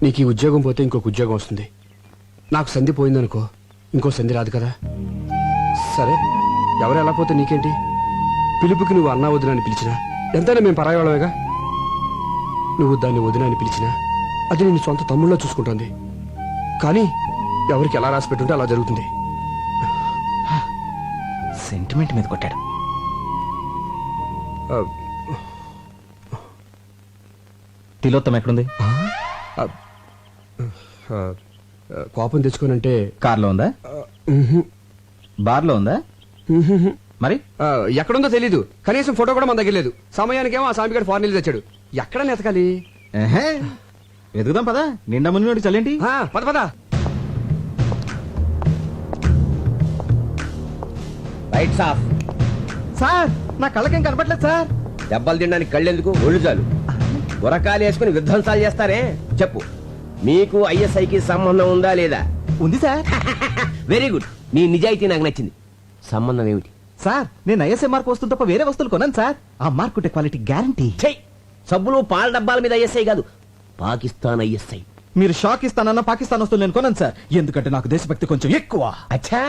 నీకు ఈ ఉద్యోగం పోతే ఇంకొక ఉద్యోగం వస్తుంది. నాకు సంధి పోయిందనుకో, ఇంకో సంధి రాదు కదా. సరే, ఎవరు ఎలా పోతే నీకేంటి? పిలుపుకి నువ్వు అన్నా వదిన అని పిలిచినా ఎంతైనా మేము పరాయవాళ్ళమేగా. నువ్వు దాన్ని వదిన అని పిలిచినా అది నేను సొంత తమ్ముళ్ళలో చూసుకుంటుంది. కానీ ఎవరికి ఎలా రాసి పెట్టుంటే అలా జరుగుతుంది. సెంటిమెంట్ మీద కొట్టాడు. ఆ, తిలోత్తం ఎక్కడుంది? ఆ, ఆ, కోపం తెచ్చుకోనంటే కార్లో ఉందా? బార్లో ఉందా? మరి ఎక్కడుందో తెలీదు. కనీసం ఫోటో కూడా మన దగ్గర లేదు. సమయానికేమో ఆ సామిగాడు ఫారెన్ వెళ్ళి తెచ్చాడు. ఎక్కడ నెతకాలి? ఎహే, వెతుకుదాం పదా. నిండా మునిగి చల్లేంటి? పద పద. Rights of. సార్, నా కళ్ళకేం కనపట్లేదు సార్. దెబ్బలు తినడానికి కళ్ళెందుకు, ఒళ్ళు చాలు. గురకాలు వేసుకుని విధ్వంసాలు చేస్తారే. చెప్పు, మీకు ఐఎస్ఐకి సంబంధం ఉందా లేదా? ఉంది సార్. Very good. నీ నిజాయితీ నాకు నచ్చింది. సంబంధం ఏమిటి? సార్, నేను ఐఎస్ఐ మార్క్ వస్తువు తప్ప వేరే వస్తువులు కొన్నాను సార్. ఆ మార్క్ ఉంటే క్వాలిటీ గ్యారంటీ. చెయ్, సబ్బులు పాల డబ్బాల మీద ఐఎస్ఐ కాదు, పాకిస్తాన్ ఐఎస్ఐ. మీరు షాక్ ఇస్తానన్న పాకిస్తాన్ వస్తువులు నేను కొన్నాను సార్. ఎందుకంటే నాకు దేశభక్తి కొంచెం ఎక్కువ. అచ్చా,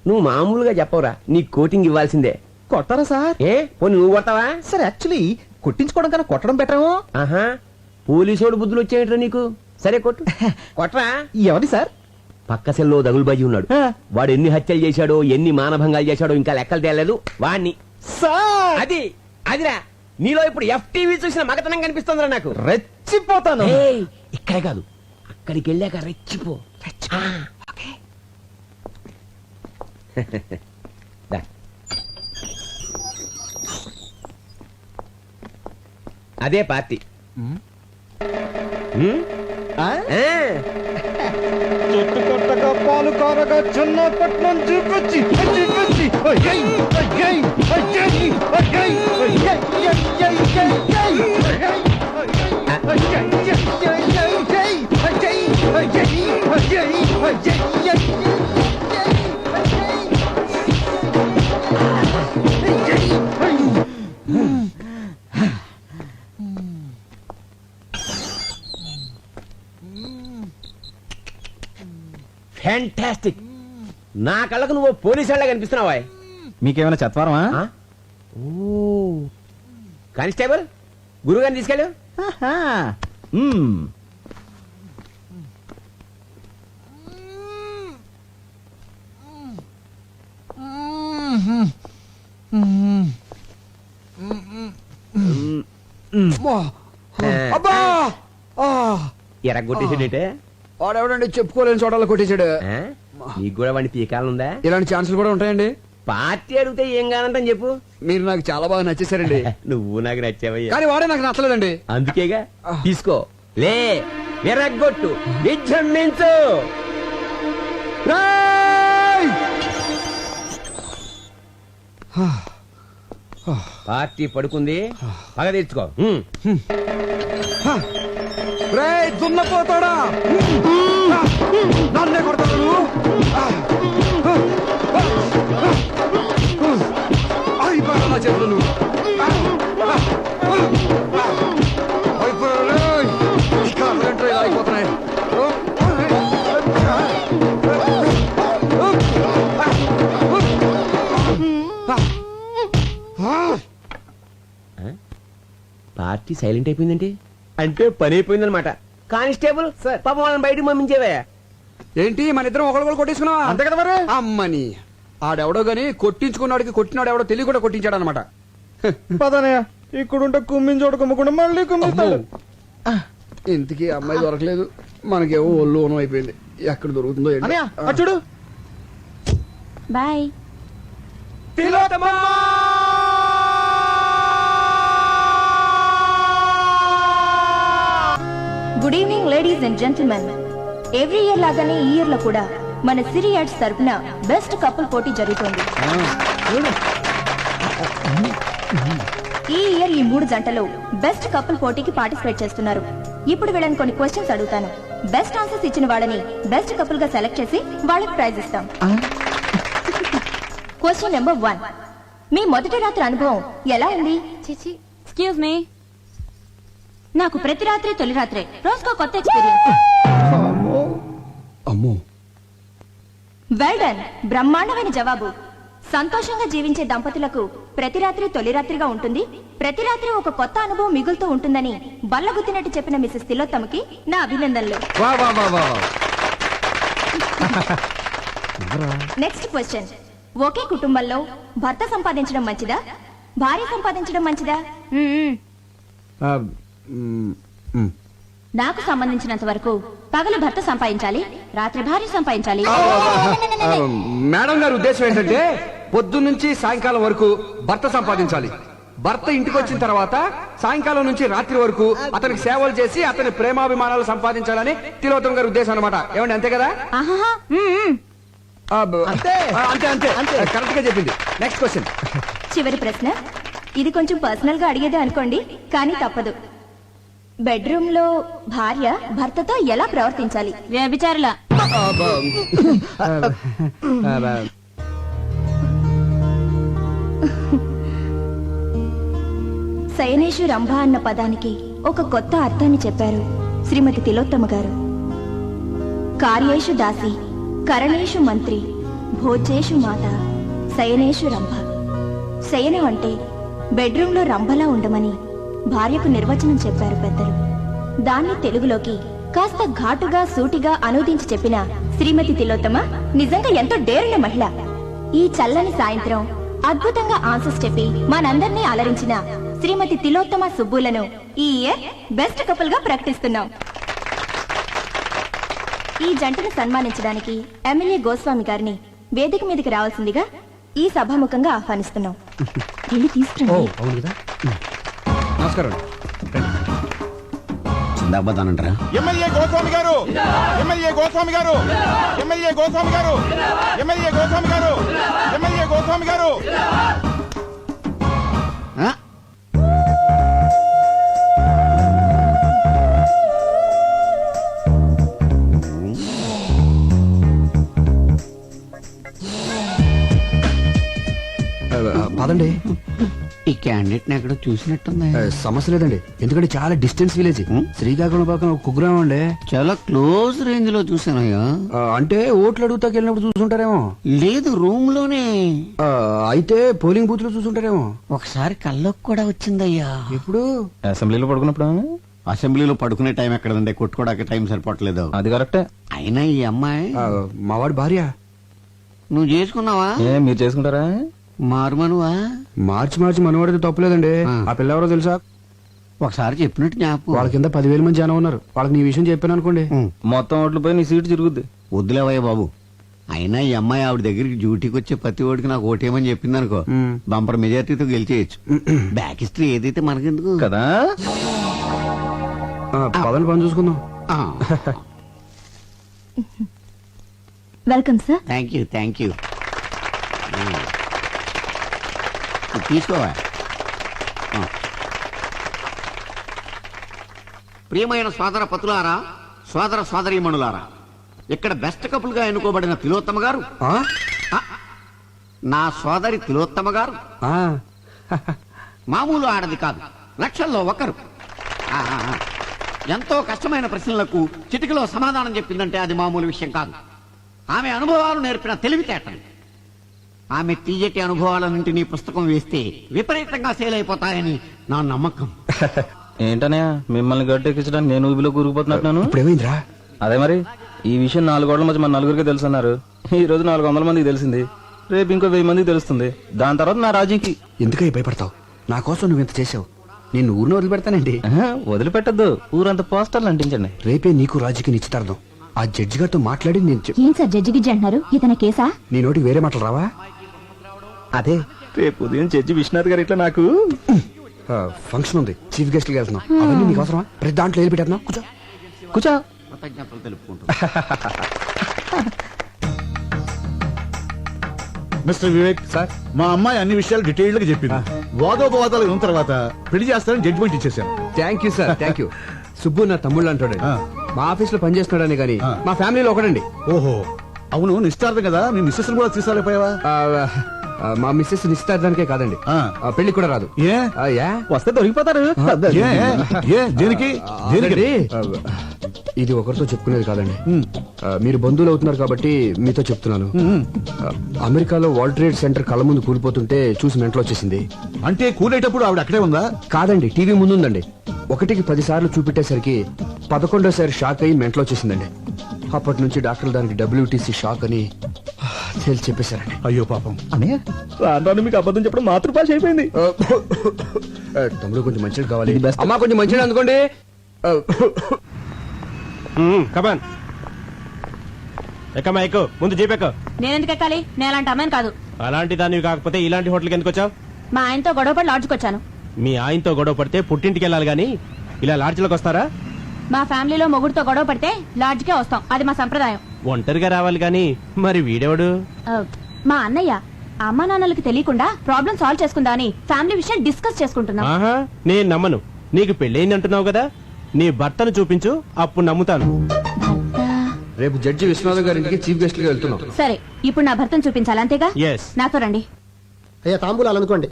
నువ్వు మామూలుగా చెప్పవురా, నీ కోటింగ్ ఇవ్వాల్సిందే. కొట్టారా సార్? ఏ పోనీ నువ్వు కొడతావా? సార్, యాక్చువల్లీ కొట్టించుకోవడం కన్నా కొట్టడం బెటరేమో. ఆహా, పోలీసోడు బుద్ధులు వచ్చేయట్రా నీకు. సరే కొట్టు. కొట్టరా. ఎవరి సార్? పక్క సెల్లో దగులుబాజీ ఉన్నాడు. ఆ. వాడు ఎన్ని హత్యలు చేశాడో, ఎన్ని మానభంగాలు చేశాడో ఇంకా లెక్కలు తేలేదు. వాణ్ణి. సార్, అది అదిరా, నీలో ఇప్పుడు ఎఫ్టీవీ చూసిన మగతనం కనిపిస్తుందిరా నాకు. రెచ్చిపోతాను. ఏయ్, ఇక్కడే కాదు, అక్కడికి వెళ్ళాక రెచ్చిపో. ఆ, ఓకే. దా. అదే పార్టీ. ఆ? ఆ. చుట్టుకొట్టగా పాలు కారగా చిన్నపట్నం చూపించి చూపించి అయ్యయ్, అయ్యయ్, అయ్యయ్, అయ్యయ్, అయ్యయ్, అయ్యయ్, ఫ్యాంటాస్టిక్. నా కళ్ళకు నువ్వు పోలీసు వాళ్ళ కనిపిస్తున్నావా? మీకేమైనా చత్వారమా? ఓ, కానిస్టేబుల్, గురుగారిని తీసుకెళ్ళు. ఆహా. మ్మ్. అబ్బా! ఎరగొట్టేసాడంటే వాడెవడండి చెప్పుకోలేని చోటలో కొట్టేశాడు. నీకు కూడా వాడిని పీకాలనుందా? ఇలాంటి ఛాన్సులు కూడా ఉంటాయండి. పార్టీ అడిగితే ఏం కానంటని చెప్పు. మీరు నాకు చాలా బాగా నచ్చేసారండి. నువ్వు నాకు నచ్చావయ్యా. కానీ వాడే నాకు నచ్చలేదండి. అందుకేగా తీసుకో, లే, విరగ్గొట్టు, విజృంభించు. రేయ్! పార్టీ పడుకుంది, పగ తీర్చుకో. రేయ్, దున్నపోతాడా! నన్నే కొడతాడు నువ్వు? అయిపోయాడు నా చేతులు నువ్వు. అయిపోయాడు. ఈ కాళ్ళు ఏంటో ఇలా అయిపోతున్నాయి. పార్టీ సైలెంట్ అయిపోయిందంటే అంటే పని అయిపోయిందనమాట. కానిస్టేబుల్ పాపం వాళ్ళని బయటకు పంపించేవే. ఏంటి మన ఇద్దరం ఒకళ్ళు కొట్టించుకున్నావా? అంతే కదా మరి. అమ్మని ఆడెవడో గాని కొట్టించుకున్నాడికి కొట్టినాడు ఎవడో తెలియ కూడా కొట్టించాడు అనమాట. పదనయ్య, ఇక్కడుంటే కుమ్మిని చోట కుమ్మకుండా మళ్ళీ కుమ్మిస్తాడు. ఇంతకీ అమ్మాయి దొరకలేదు, మనకేమో ఒళ్ళు ఓనం అయిపోయింది. ఎక్కడ దొరుకుతుందో ఏంటో. అనయ్య, అటు చూడు. Boy. Good evening ladies and gentlemen. Every year లాగానే ఈ ఇయర్ లో కూడా మన సిరి యాడ్స్ తరపున బెస్ట్ కపుల్ పోటీ జరుగుతోంది. ఈ ఇయర్ ఈ 3 జంటలు బెస్ట్ కపుల్ పోటీకి పార్టిసిపేట్ చేస్తున్నారు. ఇప్పుడు వీళ్ళని కొన్ని క్వశ్చన్స్ అడుగుతాను. బెస్ట్ ఆన్సర్స్ ఇచ్చిన వాళ్ళని బెస్ట్ కపుల్ గా సెలెక్ట్ చేసి వాళ్ళకి ప్రైజ్ ఇస్తాం. Question number 1. మీ మొదటి రాత్రి అనుభవం ఎలా ఉంది? చిచి, ఎక్స్క్యూజ్ మీ. నాకు ప్రతి రాత్రి తొలి రాత్రే, రోజుకో కొత్త ఎక్స్పీరియన్స్. అమ్మో, వెల్ డన్, బ్రహ్మాండమైన జవాబు. సంతోషంగా జీవించే దంపతులకు ప్రతి రాత్రి తొలి రాత్రిగా ఉంటుంది. ప్రతి రాత్రి ఒక కొత్త అనుభవం మిగులుతూ ఉంటుందని బల్లగుద్దినట్టు చెప్పిన మిసెస్ తిలోత్తమకి నా అభినందనలు. Next question. ఒకే కుటుంబంలో భర్త సంపాదించడం మంచిదా, భార్య సంపాదించడం మంచిదా? నాకు సంబంధించినంత వరకు పగలు భర్త సంపాదించాలి, రాత్రి భార్య సంపాదించాలి. మేడం గారి ఉద్దేశం ఏంటంటే పొద్దున్న నుంచి సాయంకాలం వరకు భర్త సంపాదించాలి. భర్త ఇంటికి వచ్చిన తర్వాత సాయంకాలం నుంచి రాత్రి వరకు అతనికి సేవలు చేసి అతని ప్రేమాభిమానాలు సంపాదించాలని తిలోత్తమ గారి ఉద్దేశం అనమాట. ఏమండి, అంతే కదా? ఆహాహా, అంతే అంతే అంతే, కరెక్ట్ గా చెప్పింది. Next question. చివరి ప్రశ్న. ఇది కొంచెం పర్సనల్ గా అడిగేదే అనుకోండి, కానీ తప్పదు. బెడ్రూమ్ లో భార్య భర్తతో ఎలా ప్రవర్తించాలి? వ్యభిచారులా? శయనేషు రంభ అన్న పదానికి ఒక కొత్త అర్థాన్ని చెప్పారు శ్రీమతి తిలోత్తమ గారు. కార్యేషు దాసి, కరణేషు మంత్రి, భోజేషు మాత, శయనేషు రంభ. శయనం అంటే బెడ్రూమ్ లో రంభలా ఉండమని భార్యకు నిర్వచనం చెప్పారు పెద్దలు. దాన్ని తెలుగులోకి కాస్త ఘాటుగా సూటిగా అనువదించి చెప్పిన శ్రీమతి తిలోత్తమ నిజంగా ఎంతో డేరున్న మహిళ. ఈ చల్లని సాయంత్రం అద్భుతంగా ఆన్సర్స్ చెప్పి మనందరినీ అలరించిన శ్రీమతి తిలోత్తమ సుబ్బులను ఈ ఇయర్ బెస్ట్ కపుల్ గా ప్రకటిస్తున్నాం. ఈ జంటను సన్మానించడానికి ఎమ్మెల్యే గోస్వామి గారిని వేదిక మీదకి రావాల్సిందిగా ఈ సభాముఖంగా ఆహ్వానిస్తున్నాం. వెళ్ళి తీసుకురండి. నమస్కారం. చిందాబాదానంటారా? ఎమ్మెల్యే గోస్వామి గారు, ఎమ్మెల్యే గోస్వామి గారు, ఎమ్మెల్యే గోస్వామి గారు, ఎమ్మెల్యే గోస్వామి గారు, ఎమ్మెల్యే గోస్వామి గారు. పదండి. ఈ క్యాండిడేట్ ని ఎక్కడో చూసినట్టుంది. సమస్య లేదండి, ఎందుకంటే చాలా డిస్టెన్స్ విలేజ్. శ్రీకాకుళం పక్కన ఒక కుగ్రామం అండి. చాలా క్లోజ్ రేంజ్ లో చూసానయ్యా. అంటే ఓట్లు అడుగుతాకి వెళ్ళినప్పుడు చూసుంటారేమో. లేదు, రూమ్ లోనే. అయితే పోలింగ్ బూత్ లో చూసుంటారేమో. ఒకసారి కల్లోకి కూడా వచ్చిందయ్యా. ఇప్పుడు అసెంబ్లీలో పడుకున్నప్పుడు అసెంబ్లీలో పడుకునే టైం ఎక్కడండి, కొట్టుకోవడానికి టైం సరిపోవట్లేదు. అది కరెక్టే. అయినా ఈ అమ్మాయి మావాడి భార్య. నువ్వు చేసుకున్నావా? మీరు చేసుకుంటారా? మారుమనువా? మార్చి మనవాడితే తప్పలేదండి. ఆ పిల్ల ఎవరో తెలుసా? ఒకసారి చెప్పినట్టు జ్ఞాపకం. వాళ్ళ కింద 10,000 మంది జనం ఉన్నారు. వాళ్ళకి నీ విషయం చెప్పాను అనుకోండి, మొత్తం ఓట్లు పోయి నీ సీటు తిరుగుద్ది. వద్దులేవయ్య బాబు. అయినా ఈ అమ్మాయి ఆవిడ దగ్గరికి డ్యూటీకి వచ్చే ప్రతి ఓడికి నాకు ఓటేమని చెప్పింది అనుకో, బంపర్ మెజార్టీతో గెలిచేయచ్చు. బ్యాక్ హిస్టరీ ఏదైతే మనకెందుకు కదా. పదని పని చూసుకుందాం. Welcome sir. Thank you. తీసుకోవా. ప్రియమైన సోదర పతులారా, సోదర సోదరీమణులారా, ఇక్కడ బెస్ట్ కపుల్ గా ఎన్నుకోబడిన తిలోత్తమ గారు, నా సోదరి తిలోత్తమ గారు మామూలు ఆడది కాదు, లక్షల్లో ఒకరు. ఎంతో కష్టమైన ప్రశ్నలకు చిటికలో సమాధానం చెప్పిందంటే అది మామూలు విషయం కాదు. ఆమె అనుభవాలు నేర్పిన తెలివితేటలు. ఆమె తీయటి అనుభవాలన్నింటినీ పుస్తకం వేస్తే విపరీతంగా సేల్ అయిపోతాయని నా నమ్మకం. ఏంటనే మిమ్మల్ని గట్టెక్కించడానికి నేను ఊబిలో కూరుకుపోతున్నాను. ఇప్పుడు ఏమైందిరా? అదే మరి ఈ విషయం 4 గోడల మధ్య మన నలుగురికి తెలుసన్నారు. ఈ రోజు 400 మందికి తెలిసింది, రేపు ఇంకో 1000 మందికి తెలుస్తుంది. దాని తర్వాత నా రాజీకి. ఎందుకై భయపడతావు? నా కోసం నువ్వు ఇంత చేసావు, నేను ఊరిని వదిలిపెడతానండి. వదిలిపెట్టద్దు, ఊరంతా పోస్టర్లు అంటించండి. రేపే నీకు రాజుకి నిశ్చితార్థం. ఆ జడ్జి గారితో మాట్లాడి నేను ఏం సార్ జడ్జి గిజ్జి అంటున్నారు? ఇతని కేసా? నీ నోటికి వేరే మాటలు రావా? అదే రేపు ఉదయం జడ్జి విశ్వనాథ్ గారు ఇట్లా నాకు ఫంక్షన్ ఉంది, చీఫ్ గెస్ట్ గా వెళ్తున్నాం. అవన్నీ నీకు అవసరమా? ప్రతి దాంట్లో వెళ్ళి పెట్టేస్తున్నావు. కూర్చో కూర్చో. కృతజ్ఞతలు తెలుపుకుంటూ మిస్టర్ వివేక్ సార్, మా అమ్మాయి అన్ని విషయాలు డీటెయిల్డ్ గా చెప్పింది. వాదోపవాదాలు ఉన్న తర్వాత పెళ్లి చేస్తారని జడ్జిమెంట్ ఇచ్చేసాను. Thank you sir, thank you. Subbu నా తమ్ముళ్ళు అంటాడు. మా ఆఫీస్ లో పనిచేస్తున్నాడని కానీ మా ఫ్యామిలీలో ఒకడండి. ఓహో, అవును నిశ్చితార్థం కదా, మీ మిస్సెస్ కూడా తీసుకురాలేపోయావా? మా మిస్సెస్ నిశ్చితార్థానికే కాదండి, పెళ్లి కూడా రాదు. ఏ యా? వస్తే దొరికిపోతారు. ఏ ఏ దేనికి దేనికి? ఇది ఒకరితో చెప్పుకునేది కాదండి. మీరు బంధువులు అవుతున్నారు కాబట్టి మీతో చెప్తున్నాను. అమెరికాలో వరల్డ్ ట్రేడ్ సెంటర్ కళ్ళ ముందు కూలిపోతుంటే చూసి మెంటలో వచ్చేసింది. అంటే కూలేటప్పుడు ఆవిడ అక్కడే ఉందా? కాదండి, టీవీ ముందు ఉందండి. 1కి 10 సార్లు చూపెట్టేసరికి 11వ షాక్ అయ్యి మెంటలో వచ్చేసిందండి. అప్పటి నుంచి డాక్టర్లు దానికి WTC షాక్ అని తేల్చి చెప్పేశారండి. అయ్యో పాపం. అనే రాను మీకు అబద్ధం చెప్పడం మాతృభాష అయిపోయింది. తమ్ముడు కొంచెం మంచిది కావాలి. అమ్మా కొంచెం మంచిది అందుకోండి. కమాన్ ఎక్కమ్మా, ఎక్కు. ముందు జీప్ ఎక్కు. నేనెందుకు ఎక్కాలి? నేను అలాంటి అమ్మాయిని కాదు. అలాంటి దానివి కాకపోతే ఇలాంటి హోటల్కి ఎందుకు వచ్చావు? మా ఆయనతో గొడవపడి లాడ్జ్కి వచ్చాను. మీ ఆయనతో గొడవ పడితే పుట్టింటికి వెళ్ళాలి గాని ఇలా లాడ్జ్లోకి వస్తారా? మా ఫ్యామిలీలో మొగుడుతో గొడవ పడితే లాడ్జ్కే వస్తాం, అది మా సంప్రదాయం. ఒంటరిగా రావాలి గాని మరి వీడెవడు? మా అన్నయ్య అమ్మా నాన్నలకు తెలియకుండా ప్రాబ్లం సాల్వ్ చేసుకుందా అని ఫ్యామిలీ విషయం డిస్కస్ చేసుకుంటున్నాం. ఆహా, నేను నమ్మను. నీకు పెళ్ళయింది అంటున్నావు కదా, నీ భర్తను చూపించు, అప్పుడు నమ్ముతాను. రేపు జడ్జి విశ్వనాథ్ గారి ఇంటికి చీఫ్ గెస్ట్ గా వెళ్తున్నాం. సరే, ఇప్పుడు నా భర్తను చూపించాలి అంతేగా? Yes. నాతో రండి. అయ్యా తాంబూలాలు అనుకోండి.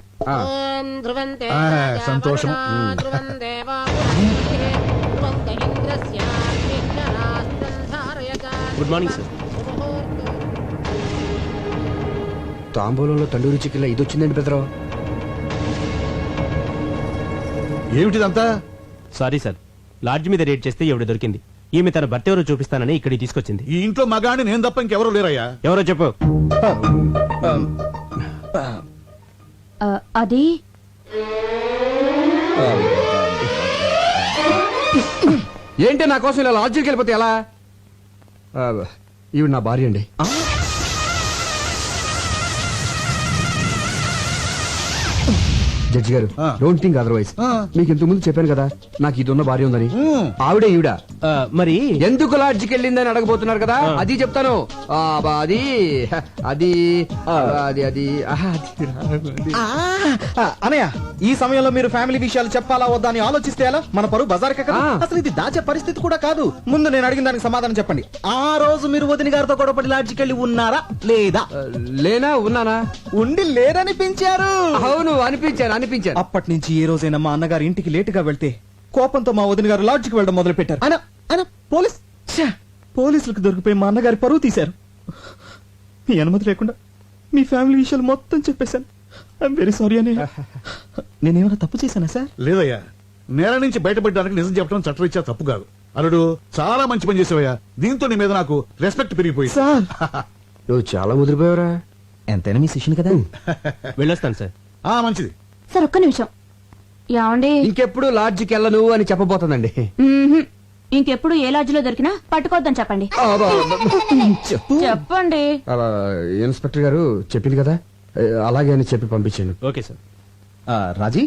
సంతోషం. Good morning sir. తాంబూలంలో తండూరి చికెన్ ఇది వచ్చిందండి పెద్దరావు. ఏమిటిదంతా? సారీ సార్, లాడ్జ్ మీద రేట్ చేస్తే ఎవడు దొరికింది. ఈమె తన భర్త ఎవరో చూపిస్తానని ఇక్కడికి తీసుకొచ్చింది. ఈ ఇంట్లో మగాని నేను తప్ప ఇంకెవరూ లేరయ్యా. ఎవరో చెప్పు. అది ఏంటి నా కోసం ఇలా లాడ్జికి వెళ్ళిపోతే ఎలా? ఈవిడ నా భార్య అండి. జడ్జి గారు, డోంట్ థింక్ అదర్వైజ్. మీకు ఇంతకు ముందు చెప్పాను కదా నాకు ఇది ఉన్న భార్య ఉందని. ఆవిడే ఈవిడ. మరి ఎందుకు లాడ్జికి వెళ్ళిందని అడగబోతున్నారు కదా, అది చెప్తాను. అది అది అది అది అనయ్య, ఈ సమయంలో మీరు ఫ్యామిలీ విషయాలు చెప్పాలా వద్దా అని ఆలోచిస్తే ఎలా? మన పరువు బజార్కే కదా. అసలు ఇది దాచే పరిస్థితి కూడా కాదు. ముందు నేను అడిగిన దానికి సమాధానం చెప్పండి. ఆ రోజు మీరు వదిన గారితో గొడవపడి లాడ్జికి వెళ్ళి ఉన్నారా లేదా? లేనా ఉన్నానా? ఉండి లేరనిపించారు. అవును, అనిపించాను అనిపించాను. అప్పటి నుంచి ఏ రోజైనా మా అన్నగారి ఇంటికి లేటుగా వెళ్తే కోపంతో మా వదిన గారు లాడ్జికి వెళ్ళడం మొదలు పెట్టారు. పోలీసులకు దొరికిపోయి మా అన్నగారి పరువు తీశారు. మీ అనుమతి లేకుండా మీ ఫ్యామిలీ విషయాలు మొత్తం చెప్పేశాను. ఐఎమ్ వెరీ సారీ అని. నేనేమైనా తప్పు చేశానా సార్? లేదయ్యా, నేల నుంచి బయటపడడానికి నిజం చెప్పడం చట్టరీత్యా తప్పు కాదు. అల్లుడు, చాలా మంచి పని చేసావయ్యా. దీంతో నీ మీద నాకు రెస్పెక్ట్ పెరిగిపోయింది. సార్ నువ్వు చాలా ముదిరిపోయావురా. ఎంతైనా మీ శిష్యుని కదా. వెళ్ళొస్తాను సార్. మంచిది. సార్ ఒక్క నిమిషం. ఏమండి, ఇంకెప్పుడు లాడ్జికి వెళ్ళను అని చెప్పబోతుందండి. ఇంకెప్పుడు ఏ లాడ్జిలో దొరికినా పట్టుకోవద్దని చెప్పండి. చెప్పండి. ఇన్స్పెక్టర్ గారు చెప్పింది కదా, అలాగే అని చెప్పి పంపించాను. Okay sir. రాజీ,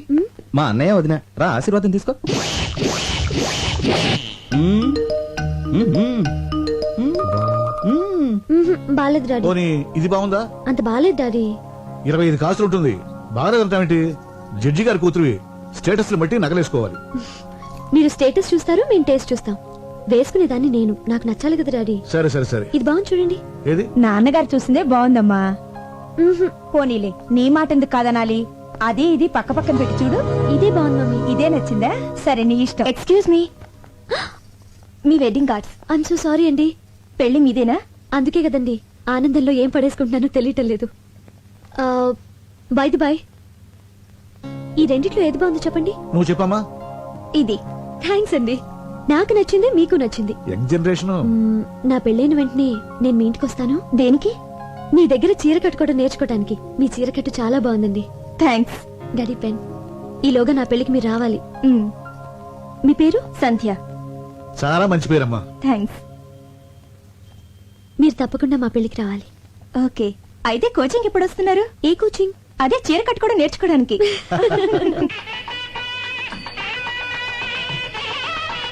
మా అన్నయ్య వదిన రా, ఆశీర్వాదం తీసుకో. బాలేదు డాడీ. పోనీ ఇది బాగుందా? అంత బాలేదు డాడీ. 25 కాసులు ఉంటుంది. బాగా ఏంటి? జడ్జి గారి కూతురు స్టేటస్ బట్టి నగలేసుకోవాలి. మీరు స్టేటస్ చూస్తారు, మేము టేస్ట్ చూస్తాం. వేసుకునేదాన్ని నేను, నాకు నచ్చాలి కదా డాడీ. సరే సరే సరే. ఇది బాగుంది చూడండి. ఏది? నాన్నగారు చూసిందే బాగుందమ్మా. పోనీలే, నీ మాట ఎందుకు కాదనాలి? అది ఇది పక్క పక్కన పెట్టి చూడు. ఇదే బాగుంది మమ్మీ. ఇదే నచ్చిందా? సరే, నీ ఇష్టం. Excuse me, me wedding cards. I'm so sorry అండి. పెళ్లి మీదేనా? అందుకే కదండి ఆనందంలో ఏం పడేసుకుంటున్నానో తెలియటం లేదు. బై ది బై, ఈ రెండిట్లో ఏది బాగుందో చెప్పండి. నువ్వు చెప్పమ్మా. ఇది థ్యాంక్స్ అండి. నాకు నచ్చింది, మీకు నచ్చింది. Young generation. నా పెళ్ళైన వెంటనే నేను మీ ఇంటికి వస్తాను. దేనికి? మీ దగ్గర చీర కట్టుకోవడం నేర్చుకోవడానికి. మీ చీర కట్టు చాలా బాగుందండి. థ్యాంక్స్. Daddy pen. ఈలోగా నా పెళ్లికి మీరు రావాలి. మ్, మీ పేరు? సంధ్య. చాలా మంచి పేరమ్మా. థ్యాంక్స్. మీరు తప్పకుండా మా పెళ్లికి రావాలి. ఓకే, అయితే కోచింగ్ ఎప్పుడు వస్తున్నారు? ఏ కోచింగ్? అదే చీర కట్టుకోవడం నేర్చుకోవడానికి.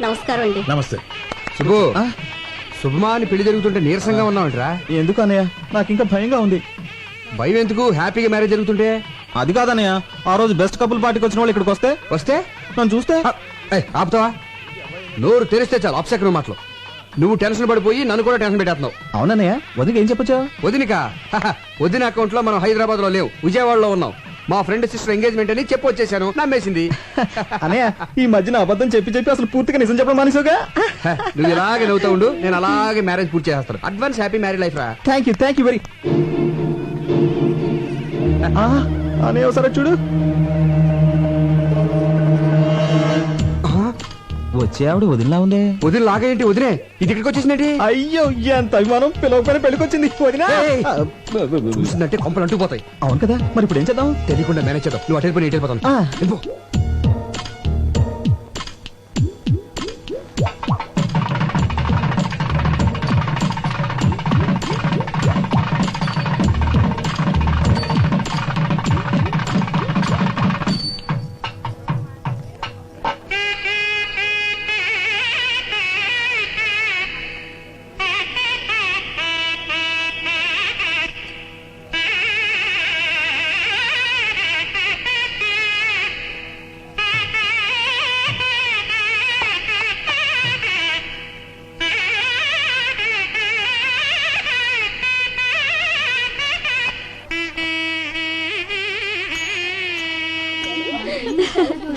నమస్కారం అండి. నమస్తే. శుభు, శుభమా అని పెళ్లి జరుగుతుంటే నీరసంగా ఉన్నావంటరా? ఎందుకు అన్నయ్య, నాకు ఇంకా భయంగా ఉంది. భయం ఎందుకు? హ్యాపీగా మ్యారేజ్ జరుగుతుంటే. అది కాదన్నయ్య, ఆ రోజు బెస్ట్ కపుల్ పార్టీకి వచ్చిన వాళ్ళు ఇక్కడికి వస్తే నన్ను చూస్తే ఆపుతావా? నోరు తెరిస్తే చాలు అప్సెక్రమ మాటలు. నువ్వు టెన్షన్ పడిపోయి నన్ను కూడా టెన్షన్ పెట్టేస్తున్నావు. అవునన్నయ్య, వదిలికి ఏం చెప్పొచ్చా? వదినిక వదిన అకౌంట్ లో మనం హైదరాబాద్ లో లేవు, విజయవాడలో ఉన్నాం. మా ఫ్రెండ్ సిస్టర్ ఎంగేజ్మెంట్ అని చెప్పి వచ్చేసాను. నమ్మేసింది. అన్నయ్య, ఈ మధ్యన అబద్ధం చెప్పి చెప్పి అసలు పూర్తిగా నిజం చెప్పడం మానేసావుగా. నువ్వు ఇలాగే నవ్వుతా ఉండు, నేను అలాగే మ్యారేజ్ పూర్తి చేస్తాను. అడ్వాన్స్ హ్యాపీ మ్యారేజ్ లైఫ్ రా. Thank you very. అనే ఒకసారి చూడు. వచ్చే ఆవిడ వదిలిలా ఉందే. వదిన లాగేంటి? వదిలే ఇది ఇక్కడికి వచ్చేసినట్టు. అయ్యో, ఎంత అభిమానం. పిలవకపోయినా పెళ్ళికొచ్చింది వదినా. చూసిందంటే కొంపలు అంటుకుపోతాయి. అవును కదా, మరి ఇప్పుడు ఏం చేద్దాం? తెలియకుండా మేనేజ్ చేద్దాం. నువ్వు అటెండ్ పోయి వెళ్ళిపోతాను. వెళ్ళిపో.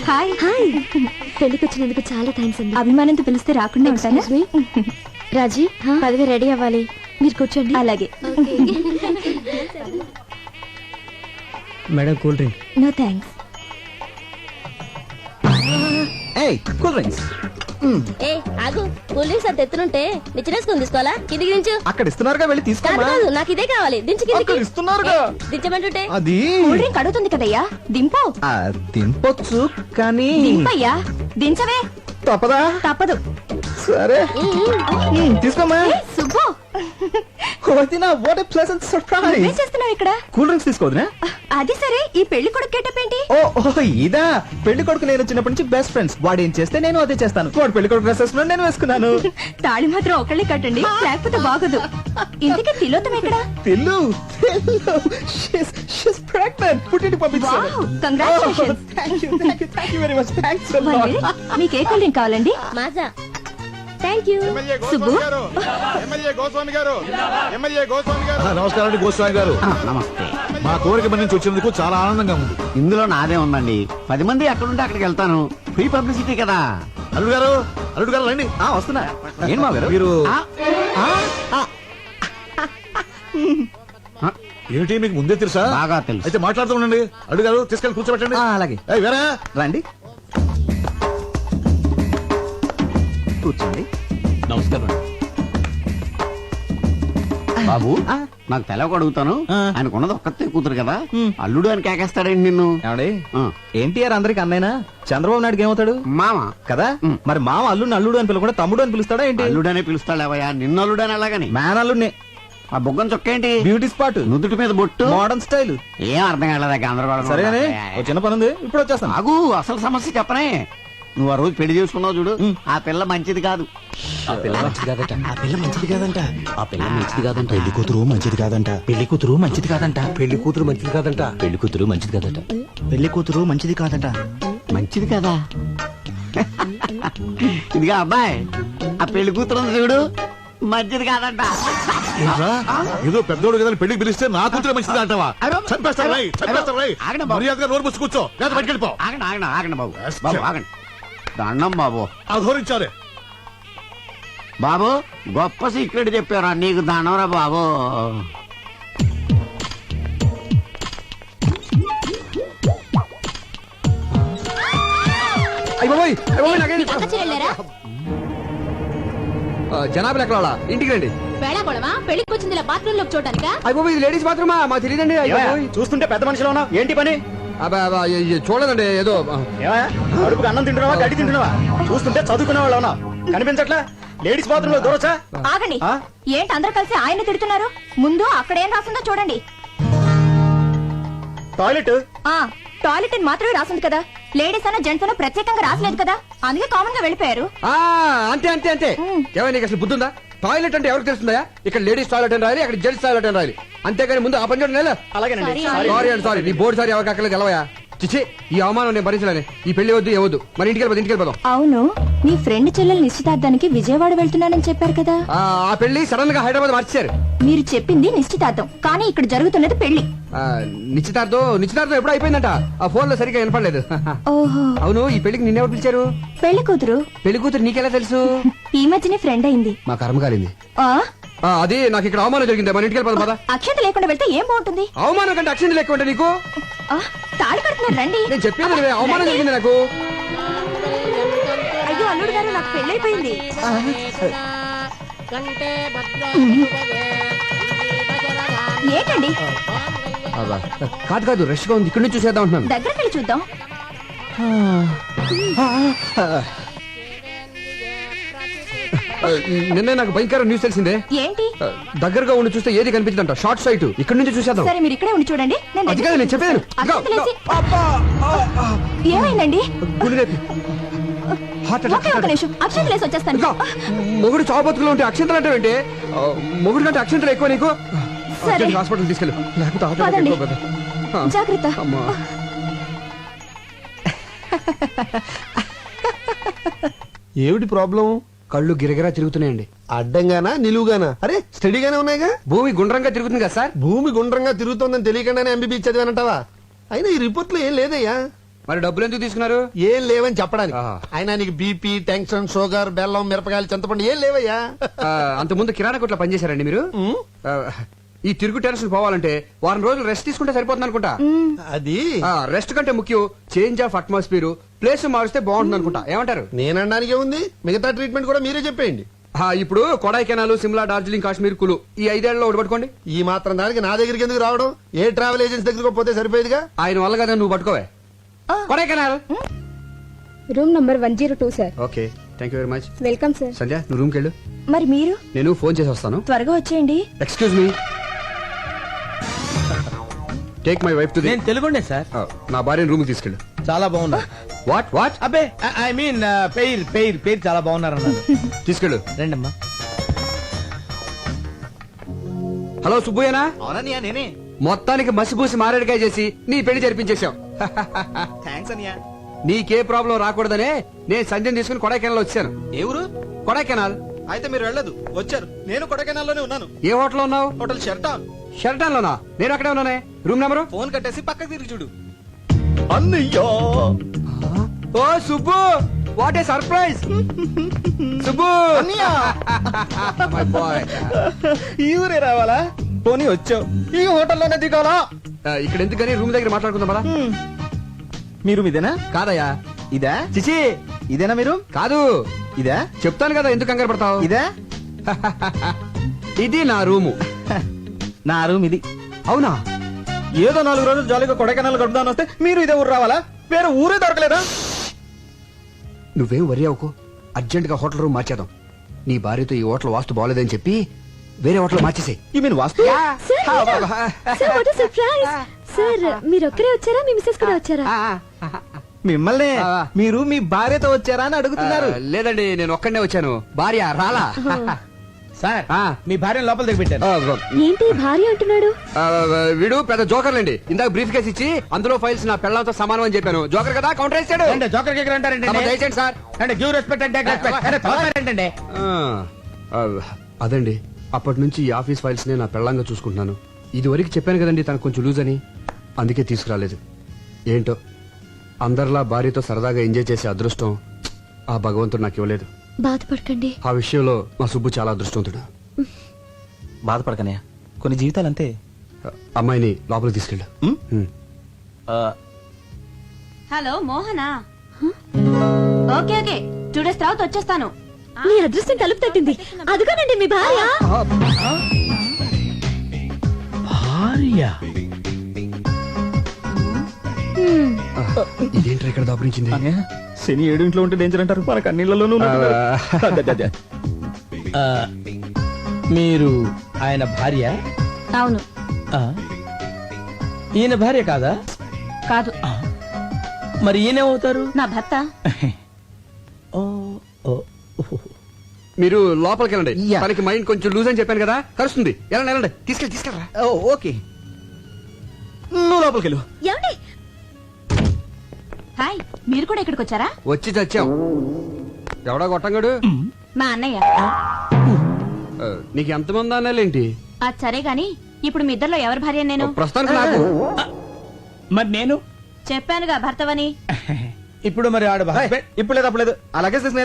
హాయ్. హాయ్. పెళ్లికి వచ్చినందుకు చాలా థ్యాంక్స్ అండి. అభిమానంతో పిలిస్తే రాకుండా ఉంటాను. Excuse me. రాజీ, పదవి రెడీ అవ్వాలి. మీరు కూర్చోండి. అలాగే. Madam cool drink. No thanks. ఏయ్, కూల్ డ్రింక్స్. ఏ ఆగు, కూల్ డ్రింక్స్ అంత ఎత్తునుంటే నిచ్చినేసుకుని తీసుకోవాలా? కిందికి దించు. అక్కడ ఇస్తున్నారుగా, వెళ్ళి కాదు తీసుకోమా. కాదు, నాకు ఇదే కావాలి. దించు కిందికి. అక్కడ ఇస్తున్నారుగా. దించమంటుంటే అది కూల్ డ్రింక్ అడుగుతుంది కదయ్యా, దింపు. తినపొచ్చు కానీ దింపయ్యా, దించవే. తప్పదా? తప్పదు. సరే, తీసుకోమా. ఏ, సుబ్బు, వదినా, వాట్ ఏ ప్లెజెంట్ సర్ప్రైజ్. ఏం చేస్తున్నావు ఇక్కడ? కూల్ డ్రింక్స్ తీసుకోవద్దునా? అది సరే, ఈ పెళ్లి కొడుకు గెటప్ ఏంటి? ఓ ఇదా. పెళ్లి కొడుకు నేను చిన్నప్పటి నుంచి బెస్ట్ ఫ్రెండ్స్. వాడు ఏం చేస్తే నేను అదే చేస్తాను. వాడు పెళ్లి కొడుకు డ్రెస్ వేసుకున్నాడు, నేను వేసుకున్నాను. తాళి మాత్రం ఒకళ్ళే కట్టండి, లేకపోతే బాగోదు. ఇంతకీ తిలోతం ఎక్కడ? Tillu she's pregnant. పుట్టింటి పంపించాను. Wow, congratulations. Thank you very much. Thanks a One lot. minute, మీకు ఏ కూల్ డ్రింక్ కావాలండి? Maaza. Thank you. MLA Subbu? Goswami గారు, ఎమ్మెల్యే గోస్వామి గారు, ఎమ్మెల్యే గోస్వామి గారు. నమస్కారం అండి గోస్వామి గారు. నమస్తే. మా కోరిక మన నుంచి వచ్చినందుకు చాలా ఆనందంగా ఉంది. ఇందులో నాదే ఉందండి. 10 మంది ఎక్కడుంటే అక్కడికి వెళ్తాను. ఫ్రీ పబ్లిసిటీ కదా. అల్లుడు గారు రండి. వస్తున్నా. ఏం మా గారు? మీరు ఆ, ఏమిటి మీకు ముందే తెలుసా? బాగా తెలుసు. అయితే మాట్లాడుతూ ఉండండి. అల్లుడు గారు తీసుకెళ్ళి కూర్చోబెట్టండి. అలాగే. ఏయ్, వేరా రండి, కూర్చోండి. నమస్కారం బాబు. నాకు తెలవక అడుగుతాను. ఆయనకున్నది ఒక్కతే కూతురు కదా, అల్లుడు అని కేకేస్తాడండి నిన్ను. ఏమండి, ఆ. ఎన్టీఆర్ అందరికి అన్నైనా, చంద్రబాబు నాయుడుకి ఏమవుతాడు? మామ. కదా. మరి మామ అల్లుడిని అల్లుడు అని పిలవకుండా తమ్ముడు అని పిలుస్తాడా ఏంటి? అల్లుడనే పిలుస్తాడేవయ్యా, నిన్ను అల్లుడని అలాగని. మ్యాన్ అల్లుడిని. ఆ బుగ్గం చొక్కేంటి? బ్యూటీ స్పాట్, నుదుటి మీద బొట్టు. Modern style. ఏం అర్థం కాలేదా? గందరగోళం. సరేనే, ఓ చిన్న పని ఉంది, ఇప్పుడు వచ్చేస్తాను. ఆగు, అసలు సమస్య చెప్పనే. నువ్వు ఆ రోజు పెళ్లి చేసుకున్నావు చూడు, ఆ పిల్ల మంచిది కాదు. ఆ పిల్ల మంచిది కాదట. ఆ పిల్ల మంచిది కాదంట. ఆ పిల్ల మంచిది కాదంట. పెళ్లి కూతురు మంచిది కాదంట. పెళ్లి కూతురు మంచిది కాదంట. పెళ్లి కూతురు మంచిది కాదంట. పెళ్లి కూతురు మంచిది కాదట. పెళ్లి కూతురు మంచిది కాదంట. మంచిది కదా. ఇదిగా అబ్బాయి, ఆ పెళ్లి కూతురు ఉంది చూడు, మంచిది కాదంట. ఏంట్రా? ఏదో పెద్దోడు కదా పెళ్లికి పిలిస్తే నా కూతురు మంచిది అంటావా? చంపేస్తారు రై. ఆగండి బాబు. మర్యాదగా నోరు మూసి కూర్చో, లేదా బయటికి వెళ్ళిపో. ఆగండి బాబు. బాబు ఆగండి. దండం బాబు. అధోరించారే. బాబు, గొప్ప సీక్రెట్ చెప్పారా? నీకు దండంరా బాబు. అయిపోయి అక్క చెల్లెళ్ళారా? జనాభా లెక్కల వాళ్ళ ఇంటికి రండి. వేళాకోళమా పెళ్లికి వచ్చింది ఇలా బాత్రూమ్ లోకి చూడటానికా? అయిపోయి ఇది లేడీస్ బాత్రూమా మాకు తెలియదండి. చూస్తుంటే పెద్ద మనిషిలో ఉన్నావు, ఏంటి పని? చూడదండి ఏదో అడుపుకి అన్నం తింటున్నావా, గడ్డి తింటున్నావా? చూస్తుంటే చదువుకునే వాళ్ళు ఉన్నావు, కనిపించట్లా? లేడీస్ బాత్రూమ్ లో దూరొచ్చా? ఆగండి, ఏంటి అందరూ కలిసి ఆయన తిడుతున్నారు? ముందు అక్కడ ఏం రాసిందో చూడండి. టాయిలెట్. టాయిలెట్ అని మాత్రమే రాసింది కదా, లేడీస్ అన్న జెంట్స్ అన్న ప్రత్యేకంగా రాసలేదు కదా, అందుకే కామన్ గా వెళ్ళిపోయారు. అంతే అంతే అంతే. ఏమైనా నీకు అసలు బుద్ధుందా? టాయిలెట్ అంటే ఎవరికి తెలుస్తుందా? ఇక్కడ లేడీస్ టాయిలెట్ అని రాయాలి, అక్కడ జెంట్స్ టాయిలెట్ అని రాయాలి, అంతేగాని ముందు ఆ పని చూడండి. అలాగేనండి. సారీ అండి, సారీ. నీ బోర్డు సారీ ఎవరికి అక్కర్లేదు తెలవయా? చిచ్చి, ఈ అవమానం నేను భరించలేను. ఈ పెళ్లి వద్దు ఏవద్దు, మరి ఇంటికి వెళ్ళిపోదాం. అవును, నీ ఫ్రెండ్ చెల్లెలు నిశ్చితార్థానికి విజయవాడ వెళ్తున్నానని చెప్పారు కదా. ఆ పెళ్లి సడన్ గా హైదరాబాద్ మార్చారు. మీరు చెప్పింది నిశ్చితార్థం, కానీ ఇక్కడ జరుగుతున్నది పెళ్లి. నిశ్చితార్థం ఎప్పుడు అయిపోయిందంట, ఆ ఫోన్ లో సరిగ్గా వినపడలేదు. ఓహో, అవును, ఈ పెళ్లికి నిన్నెవరు పిలిచారు? పెళ్లి కూతురు. పెళ్లి కూతురు నీకెలా తెలుసు? ఈ మధ్యనే ఫ్రెండ్ అయింది. మా కర్మ కాలింది. అది నాకు ఇక్కడ అవమానం జరిగింది, మన ఇంటికి వెళ్ళిపోదాం పద. అక్షత లేకుండా వెళ్తే ఏం బాగుంటుంది? అవమానం కంటే అక్షంత లేకుండా ఉంటే నీకు తాళి కడుతున్నారు రండి. నేను చెప్పేది అవమానం జరిగింది నాకు. అయ్యో అల్లుడు గారు, నాకు పెళ్ళైపోయింది. ఏంటండి? కాదు రష్ గా ఉంది, ఇక్కడ నుంచి చూసేద్దాం అంటున్నాను. దగ్గరికి వెళ్ళి చూద్దాం. నిన్నే నాకు భయంకర న్యూస్ తెలిసిందే. ఏంటి? దగ్గరగా ఉండి చూస్తే ఏది కనిపించదంట, షార్ట్ సైట్. ఇక్కడ నుంచి చూసేద్దాం. సరే మీరు ఇక్కడే ఉండి చూడండి. అది కాదు నేను చెప్పాను. ఏమైందండి? ఒక నిమిషం, అక్షంతలేసి వచ్చేస్తాను. మొగుడు చావు బతుకులో ఉంటే అక్షంతలు అంటే ఏంటి? మొగుడు కంటే అక్షంతలు ఎక్కువ నీకు. హాస్పిటల్ తీసుకెళ్ళు, లేకపోతే జాగ్రత్త. ఏమిటి ప్రాబ్లం? కళ్ళు గిరగిరా తిరుగుతున్నాయండి. అడ్డంగానా నిలువుగానా? అరే స్టడీగానే ఉన్నాయిగా. భూమి గుండ్రంగా తిరుగుతుంది కదా సార్. భూమి గుండ్రంగా తిరుగుతోందని తెలియకుండానే ఎంబీబీ చదివానంటావా? అయినా ఈ రిపోర్ట్ లో ఏం లేదయ్యా. మరి డబ్బులు ఎందుకు తీసుకున్నారు? ఏం లేవని చెప్పడానికి. అయినా నీకు బీపీ, టెన్షన్, షుగర్, బెల్లం, మిరపకాయలు, చింతపండు ఏం లేవయ్యా. అంత ముందు కిరాణా కొట్లో పనిచేశారండి మీరు? ఈ తిరుగు టెన్షన్ పోవాలంటే వారం రోజులు రెస్ట్ తీసుకుంటే సరిపోతుంది అనుకుంటా. అది రెస్ట్ కంటే ముఖ్యం చేంజ్ ఆఫ్ అట్మాస్ఫియర్, ప్లేస్ మారిస్తే బాగుంటుంది అనుకుంటా. ఏమంటారు? నేనడానికి ఉంది, మిగతా ట్రీట్మెంట్ కూడా మీరే చెప్పేయండి. ఇప్పుడు కొడైకెనాల్, సిమ్లా, డార్జిలింగ్, కాశ్మీర్, కులు ఈ 5 ఏళ్లలో ఒకటి పట్టుకోండి. ఈ మాత్రం దానికి నా దగ్గరికి ఎందుకు రావడం? ఏ ట్రావెల్ ఏజెన్సీ దగ్గరకు పోతే సరిపోయేదిగా. ఆయన వల్ల కదా నువ్వు పట్టుకోవే. Kodaikanal room number 102 sir. Okay, thank you very much. Welcome sir. Sandhya, నువ్వు రూమ్కి వెళ్ళు. మరి మీరు? నేను ఫోన్ చేసి వస్తాను. త్వరగా వచ్చేయండి. Excuse me, take my wife to the. నేను తెలుగుండే సార్. నా భార్యను రూమ్ తీసుకెళ్ళు. చాలా బాగున్నా. వాట్? అబ్బే ఐ మీన్ పేరు చాలా బాగున్నారు అన్నారు. తీసుకెళ్ళు. రండమ్మా. హలో సుబ్బయ్యనా? అవునన్నయ్య, నేనే. మొత్తానికి మసిపూసి మారేడుకాయ చేసి నీ పెళ్లి జరిపించేశావు. థ్యాంక్స్ అన్నయ్య. నీకే ప్రాబ్లం రాకూడదనే నేను సంధ్యను తీసుకుని కొడైకెనాల్ వచ్చాను. ఏ ఊరు? కొడైకెనాల్. అయితే మీరు వెళ్ళదు, వచ్చారు. నేను కొడైకెనాల్లోనే ఉన్నాను. ఏ హోటల్ ఉన్నావు? హోటల్ షెర్టాన్. షెర్టాన్ లోనా? నేను అక్కడే ఉన్నానే. Room number? ఫోన్ కట్టేసి పక్కకి తిరిగి చూడు. అన్నయ్యా, ఓ Subbu, what a surprise. Subbu, my boy. ఈ ఊరే రావాలా? పోనీ వచ్చావు, ఈ హోటల్లోనే దిగాలా? ఇక్కడ ఎందుకని రూమ్ దగ్గర మాట్లాడుకుందాం పదా. మీరు ఇదేనా? కాదయ్యా. ఇదా? చిచి, ఇదేనా మీరు? కాదు. ఇదా? చెప్తాను కదా, ఎందుకు కంగారు పడతావు. ఇదా? ఇది నా రూము. నా రూమ్ ఇది. అవునా? ఏదో 4 రోజులు జాలీగా కొడైకెనాల్ గడుపుదాని వస్తే మీరు ఇదే ఊరు రావాలా? వేరే ఊరే దొరకలేదా? నువ్వేం వరి అవ్వకు, అర్జెంట్ గా హోటల్ రూమ్ మార్చేద్దాం. నీ భార్యతో ఈ హోటల్ వాస్తు బాగోలేదని చెప్పి వేరే హోటల్ మార్చేసే. ఈ మీన్ వాస్తు? సార్ మీరు ఒక్కరే వచ్చారా? మీ మిస్సెస్ కూడా వచ్చారా? మిమ్మల్ని మీరు మీ భార్యతో వచ్చారా అని అడుగుతున్నారు. లేదండి, నేను ఒక్కడనే వచ్చాను, భార్య రాలా. సార్ మీ భార్య లోపల దగ్గర పెట్టారు. ఏంటి భార్య అంటున్నాడు? వీడు పెద్ద జోకర్లండి. ఇందాక బ్రీఫ్ కేసు ఇచ్చి అందులో ఫైల్స్ నా పెళ్ళంతో సమానం అని చెప్పాను. జోకర్ కదా, కౌంటర్ వేసాడు. జోకర్ కేకర్ అంటారంటే దయచేయండి సార్. అంటే give respect and take respect ఏంటంటే. అదండి, అప్పటి నుంచి ఈ ఆఫీస్ ఫైల్స్ నే నా పెళ్ళంగా చూసుకుంటున్నాను. ఇది వరకు చెప్పాను కదండి తనకు కొంచెం లూజ్ అని, అందుకే తీసుకురాలేదు. ఏంటో అందరిలా భార్యతో సరదాగా ఎంజాయ్ చేసే అదృష్టం ఆ భగవంతుడు నాకు ఇవ్వలేదు. బాధపడకండి. ఆ విషయంలో మా సుబ్బు చాలా అదృష్టవంతుడు. బాధపడకనే, కొన్ని జీవితాలు అంతే. అమ్మాయిని లోపలికి తీసుకెళ్ళు. Hello Mohana? Okay okay 2 days తర్వాత వచ్చేస్తాను. మీ అదృష్టం తలుపు తట్టింది. అదిగోనండి మీ భార్య. భార్య ఇదేంటి ఇక్కడ దాపురించింది? శని 7 ఇంట్లో ఉంటే డేంజర్ అంటారు, మనకు అన్నిళ్లలోనూ మీరు ఆయన భార్య? అవును. ఈయన భార్య కాదా? కాదు. మరి ఈయనేమవుతారు? నా భర్త. మీరు లోపలికి వెళ్ళండి. తనకి మైండ్ కొంచెం లూజ్ అని చెప్పాను కదా, కలుస్తుంది. వెళ్ళండి వెళ్ళండి, తీసుకెళ్ళరా. ఓకే, నువ్వు లోపలికి వెళ్ళు. ఏమండి? హాయ్, మీరు కూడా ఇక్కడికి వచ్చారా? వచ్చి చచ్చాం. ఎవడా గొట్టంగాడు? మా అన్నయ్య. నీకు ఎంతమంది అన్నాలేంటి? అది సరే గాని ఇప్పుడు మీ ఇద్దరిలో ఎవరి భార్య నేను? ప్రస్తుతానికి నాకు. మరి నేను చెప్పానుగా భర్తవని. ఇప్పుడు మరి ఆడు ఇప్పుడు లేదు అప్పుడు లేదు, అలాగే తీసుకుని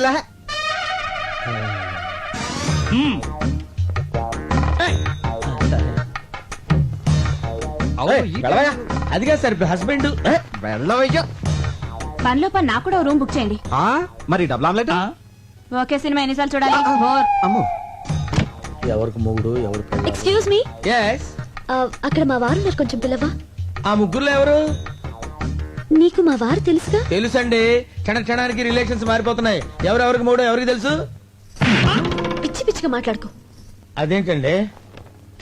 అదిగా సార్ హస్బెండ్. వెళ్ళవయ్యా. పనిలో పని నాకు కూడా రూమ్ బుక్ చేయండి. మరి డబుల్ ఆమ్లెట్. ఓకే, సినిమా ఎన్నిసార్లు చూడాలి? అమ్మో, ఎవరికి మొగుడు ఎవరు? ఎక్స్క్యూజ్ మీ, అక్కడ మా వారు ఉన్నారు, కొంచెం పిల్లవా? ఆ ముగ్గురులో ఎవరు? నీకు మా వారు తెలుసుగా? తెలుసండి, క్షణానికి రిలేషన్స్ మారిపోతున్నాయి. ఎవరెవరికి మూడో ఎవరికి తెలుసు? పిచ్చి పిచ్చిగా మాట్లాడుకో. అదేంటండి,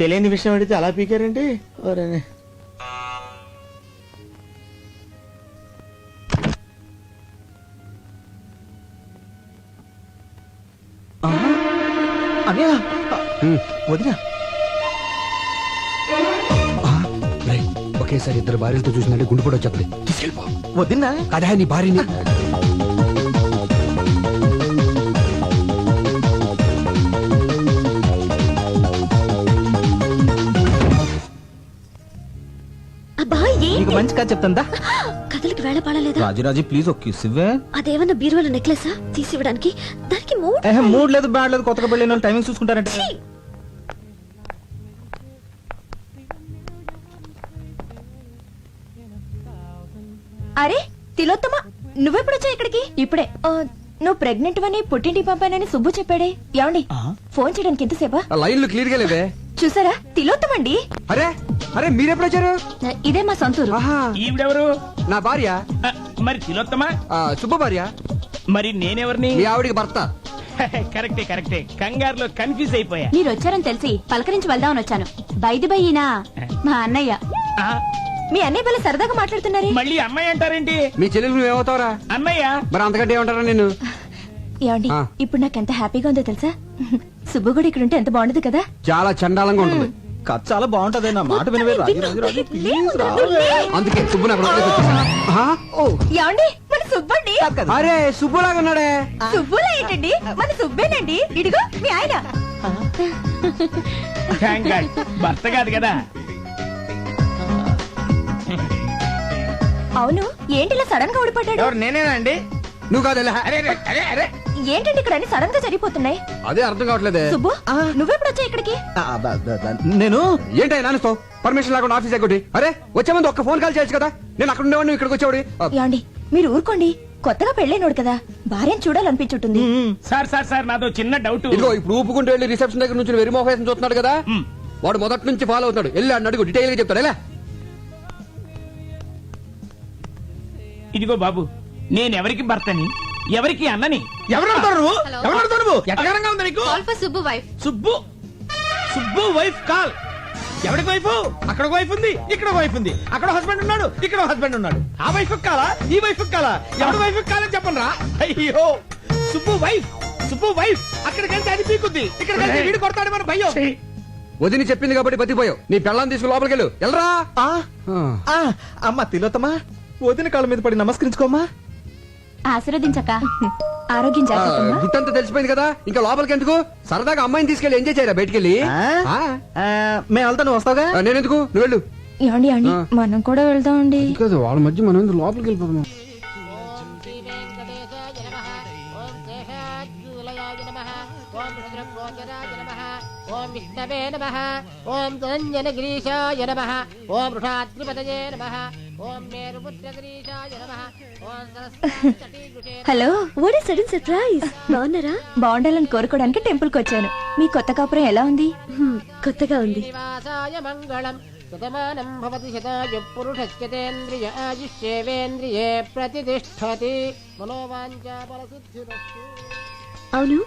తెలియని విషయం అడిగితే అలా పీకారండి. అన్నయ్య, వదినా. ఒకేసారి ఇద్దరు భార్యలతో చూసినట్టే గుండు కూడా వచ్చేది. తీసుకెళ్ళిపో. వదినా అదే నీ భార్యని. అబ్బా, నీకు మంచి కథ చెప్తాందా? కథలకి వేళ పాడలేదా? రాజురాజు ప్లీజ్ ఒక కిస్ ఇవ్వే. అదేమన్నా బీరువాల నెక్లెసా తీసివ్వడానికి? దానికి మూడ్ లేదు, బ్యాడ్ లేదు, కొత్తగా పెళ్ళిన వాళ్ళు టైమింగ్ చూసుకుంటారంటే. అరే తిలోత్తమ, నువ్వెప్పుడొచ్చా ఇక్కడికి? ఇప్పుడే. నువ్వు ప్రెగ్నెంట్ అని పుట్టింటికి పంపానని సుబ్బు చెప్పాడే. ఏమండి, ఫోన్ చేయడానికి ఎంతసేపా? లైన్లు క్లియర్ గా లేవే. చూసారా, తిలోత్తమండి. అరే అరే, మీరెప్పుడు వచ్చారు? ఇదే మా సొంతూరు. ఈవిడెవరు? నా భార్య. మరి తిలోత్తమా? సుబ్బు భార్య. మరి నేనెవరిని? మీ ఆవిడికి భర్త. కరెక్టే, కంగారులో కన్ఫ్యూజ్ అయిపోయా. మీరు వచ్చారని తెలిసి పలకరించి వెళ్దామని వచ్చాను. బైది బయ్యినా మా అన్నయ్య. మీ అన్నయ్య భలే సరదాగా మాట్లాడుతున్నారే. మళ్ళీ అమ్మాయి అంటారేంటి? మీ చెల్లెలు నువ్వేమవుతావరా? అన్నయ్య. మరి అంతకంటే ఏమంటారా నేను? ఏమండి, ఇప్పుడు నాకు ఎంత హ్యాపీగా ఉందో తెలుసా? సుబ్బు కూడా ఇక్కడ ఉంటే ఎంత బాగుండదు కదా? చాలా చండాలంగా ఉంటుంది. కథ చాలా బాగుంటది, నా మాట వినవే. అందుకే సుబ్బు నాకు ఏమండి, మన సుబ్బండి. అరే సుబ్బులాగా ఉన్నాడే. సుబ్బులా ఏంటండి, మన సుబ్బేనండి. ఇడిగో మీ ఆయన. భర్త కాదు కదా. అవును, ఏంటి ఇలా సడన్ గా ఊడిపడ్డాడు? నేనేనా అండి? నువ్వు కాదు. ఏంటండి ఇక్కడ అన్ని సడన్ గా జరిగిపోతున్నాయి? అదే అర్థం కావట్లేదే. సుబ్బు, నువ్వెప్పుడు వచ్చా ఇక్కడికి? నేను ఏంటో నాన్నతో పర్మిషన్ లేకుండా ఆఫీస్ ఎక్కటి? అరే వచ్చే ముందు ఒక్క ఫోన్ కాల్ చేయొచ్చు కదా. నేను అక్కడ ఉండేవాడిని, ఇక్కడికి వచ్చేవాడి. ఏమండి, మీరు ఊరుకోండి. కొత్తగా పెళ్ళైనోడు కదా, భార్యను చూడాలనిపించుంటుంది. సార్ నాదో చిన్న డౌట్. ఇదిగో ఇప్పుడు ఊపుకుంటూ వెళ్ళి రిసెప్షన్ దగ్గర నుంచి వెరీ మోహేషన్ చూస్తున్నాడు కదా, వాడు మొదటి నుంచి ఫాలో అవుతాడు. వెళ్ళి అన్న అడుగు, డీటెయిల్ గా చెప్తాడు. ఎలా? ఇదిగో బాబు, నేనెవరికి భర్తని, ఎవరికి అన్నని? ఎవరు ఎట్టగారంగా ఉంది నీకు? Subbu wife. Subbu wife call. ఎవరికి వైఫ్? అక్కడ వైఫ్ ఉంది, ఇక్కడ వైఫ్ ఉంది. అక్కడ హస్బెండ్ ఉన్నాడు, ఇక్కడ హస్బెండ్ ఉన్నాడు. ఆ వైఫ్ కాలా, ఈ వైఫ్ కాలా? ఎవరి వైఫ్ కాలని చెప్పండి రా. అయ్యో, సుబ్బు వైఫ్ అక్కడికి వెళ్తే అది పీకుద్ది, ఇక్కడికి వెళ్తే వీడు కొడతాడు మన భయ్యో. వదిని చెప్పింది కాబట్టి బతిపోయావు. నీ పెళ్ళాన్ని తీసుకుని లోపలికి వెళ్ళు. వెళ్ళరా. అమ్మ తిలోత్తమా, వదిన కాళ్ళ మీద పడి నమస్కరించుకోమ్మా. ఆశీర్వదించక. ఆరోగ్యం జాగ్రత్త. గుట్టంతా తెలిసిపోయింది కదా, ఇంకా లోపలికి ఎందుకు? సరదాగా అమ్మాయిని తీసుకెళ్ళి ఎంజాయ్ చేయరా బయటికెళ్ళి. మేము వెళ్తాను, వస్తావుగా? నేను ఎందుకు, నువ్వు వెళ్ళు. ఏమండి మనం కూడా వెళ్దామండి. కాదు, వాళ్ళ మధ్య మనం ఎందుకు లోపలికి వెళ్ళిపోతాం? ఓం విష్ణవే నమః. ఓం ధనంజన గిరీశాయ నమః. ఓం వృషాద్రిపతయే నమః. ఓం మేరుపుత్రగిరీశాయ నమః ఓం Saraswati hello, what is sudden surprise? బాగున్నారా? బాగుండాలని కోరుకోవడానికి టెంపుల్ కి వచ్చాను. మీ కొత్త కాపురం ఎలా ఉంది? కొత్తగా ఉంది. నివాసాయ మంగళం సుతమానం భవతి శతాయు పురుషస్యతేంద్రియ ఆయుష్యేవేంద్రియే ప్రతిష్టతి మనోవాంఛా బలసిద్ధిరస్తు. అవును,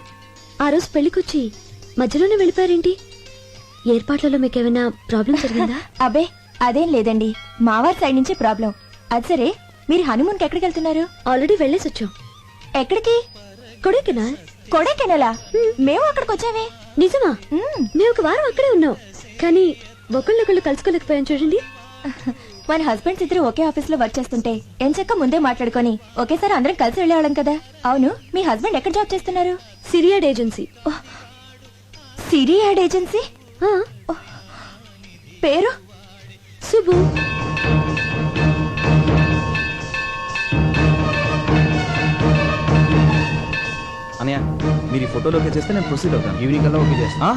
ఆ రోజు పెళ్లికొచ్చి మధ్యలోనే వెళ్ళిపోయారేంటి? ఏర్పాట్లలో మీకేమైనా ప్రాబ్లం జరిగిందా? అబే అదేం లేదండి, మావారి సైడ్ నుంచి ప్రాబ్లం. అది సరే, మీరు హనీమూన్కి ఎక్కడికి వెళ్తున్నారు? ఆల్రెడీ వెళ్ళేసి వచ్చాం. ఎక్కడికి? కొడైకెనాల్. కొడైకెనాలా? మేము అక్కడికి వచ్చామే. నిజమా? మేము ఒక వారం అక్కడే ఉన్నాం, కానీ ఒకళ్ళొకళ్ళు కలుసుకోలేకపోయాం చూడండి. మన హస్బెండ్స్ ఇద్దరు ఒకే ఆఫీస్ లో వర్క్ చేస్తుంటే ఎంచక్క ముందే మాట్లాడుకొని ఒకేసారి అందరం కలిసి వెళ్ళేవాళ్ళం కదా. అవును, మీ హస్బెండ్ ఎక్కడ జాబ్ చేస్తున్నారు? సిరియాడ్ ఏజెన్సీ. సిరియాడ్ ఏజెన్సీ? పేరు? సుబ్బు. అనయ్య, మీరు ఈ ఫోటోలో ఓకే చేస్తే నేను ప్రొసీడ్ అవుతాను. ఈవినింగ్ కల్లా ఓకే చేస్తా.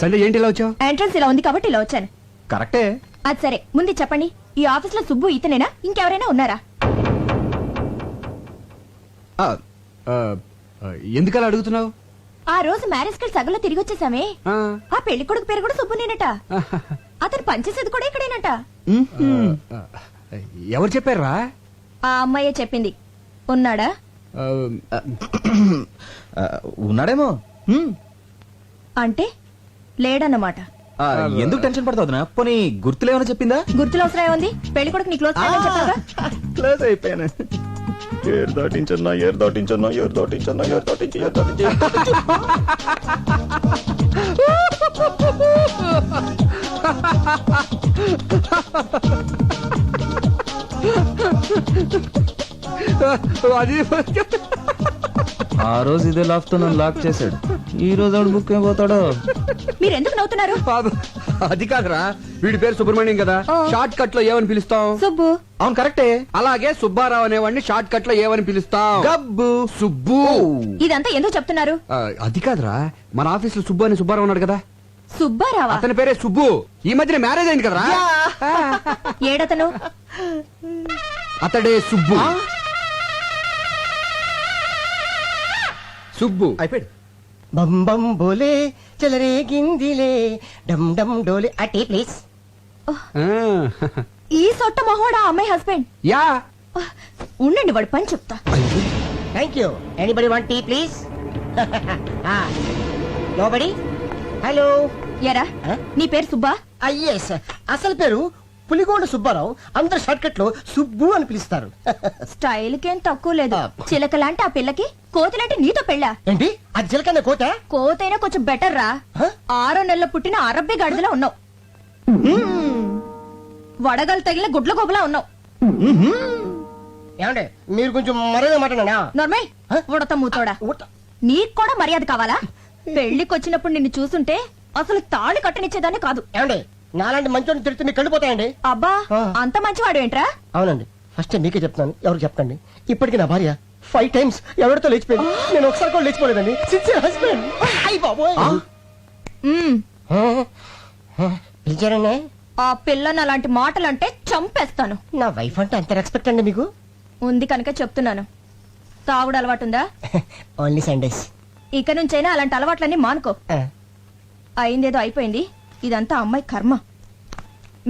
సండే ఏంటి ఇలా వచ్చావు? ఎంట్రన్స్ ఇలా ఉంది కాబట్టి ఇలా వచ్చాను. కరెక్టే. అది సరే, ముందు చెప్పండి, ఈ ఆఫీస్ లో సుబ్బు ఇతనేనా, ఇంకెవరైనా ఉన్నారా? ఎందుకలా అడుగుతున్నావు? ఆ రోజు మ్యారేజ్ కి సగంలో తిరిగి వచ్చేసామే. ఆ పెళ్లి కొడుకు పేరు కూడా సుబ్బునేనట. అతను పనిచేసేది కూడా ఇక్కడేనట. ఎవరు చెప్పారా? ఆ అమ్మాయే చెప్పింది. ఉన్నాడా? ఉన్నాడేమో. అంటే లేడన్నమాట. ఎందుకు టెన్షన్ పడతావునా? పోనీ గుర్తులేమని చెప్పిందా? గుర్తులు అవసరం ఏముంది? పెళ్లి కొడుకు నీ క్లోజ్ ఫ్రెండ్ అని చెప్పావుగా. క్లోజ్ అయిపోయాను. ఏరు దాటించన్నా, ఏరు దాటించన్నా, ఏరు దాటించన్నా, ఏరు దాటించి, ఏరు దాటించి. ఆ రోజు ఇదే లాక్ తో నన్ను లాక్ చేశాడు. ఈ రోజు ఆడు బుక్ అయిపోతాడు. మీరెందుకు నవ్వుతున్నారు? అది కాదురా, వీడి పేరు సుబ్రహ్మణ్యం కదా, షార్ట్ కట్ లో ఏమని పిలుస్తాం? సుబ్బు. అవును, కరెక్టే. అలాగే సుబ్బారావు అనేవాడిని షార్ట్ కట్ లో ఏమని పిలుస్తాం? గబ్బు. సుబ్బు. ఇదంతా ఎందుకు చెప్తున్నారు? అది కాదురా, మన ఆఫీస్ లో సుబ్బు అని సుబ్బారావు ఉన్నాడు కదా. సుబ్బారావా? అతని పేరే సుబ్బు. ఈ మధ్యన మ్యారేజ్ అయింది కదరా. ఏడతను? అతడే సుబ్బు. సుబ్బు అయిపోయాడు. బం బం బోలే చలరే గిందిలే డమ్ డమ్ డోలే అటీ ప్లీజ్. ఈ సొట్ట మొహోడా అమ్మాయి హస్బెండ్? యా. ఉండండి, వాడు పని చెప్తా. Thank you. Anybody want tea please? Nobody. Hello. ఎరా, నీ పేరు సుబ్బా? ఎస్, అసలు పేరు పులిగోండ సుబ్బారావు. అందరు షార్ట్ కట్ లో సుబ్బు అని పిలుస్తారు. స్టైల్ కేం తక్కువ లేదు. చిలకలాంటి ఆ పిల్లకి కోతిలాంటి నీతో పెళ్ళా? ఏంటి, అది చిలకన్న కోత? కోతైనా కొంచెం బెటర్ రా. 6 నెలల పుట్టిన అరబ్బీ గడిదలా ఉన్నావు. వడగలు తగిలిన గుడ్ల గోబులా ఉన్నావు. ఏమంటే మీరు కొంచెం మర్యాద మాట్లాడా? నోర్మై, ఉడత మూతోడా. నీకు కూడా మర్యాద కావాలా? పెళ్లికి వచ్చినప్పుడు నిన్ను చూస్తుంటే అసలు తాళి కట్టనిచ్చేదాన్ని కాదు. ఏమండి, నాలాంటి మంచోని తిడితే మీకు కళ్ళిపోతాయండి. అబ్బా, అంత మంచివాడు ఏంట్రా? అవునండి, ఫస్ట్ మీకే చెప్తాను, ఎవరికి చెప్పండి. ఇప్పటికి నా భార్య 5 times ఎవరితో లేచిపోయింది. నేను ఒకసారి కూడా లేచిపోలేదండి. Sincere husband. అయ్య బాబోయ్. పిలిచారండి? ఆ పిల్లని అలాంటి మాటలంటే చంపేస్తాను. నా వైఫ్ అంటే అంత రెస్పెక్ట్ అండి మీకు? ఉంది కనుక చెప్తున్నాను. తాగుడు అలవాటుందా? Only Sundays. ఇక నుంచైనా అలాంటి అలవాట్లన్నీ మానుకో. అయిందేదో అయిపోయింది. ఇదంతా అమ్మాయి కర్మ.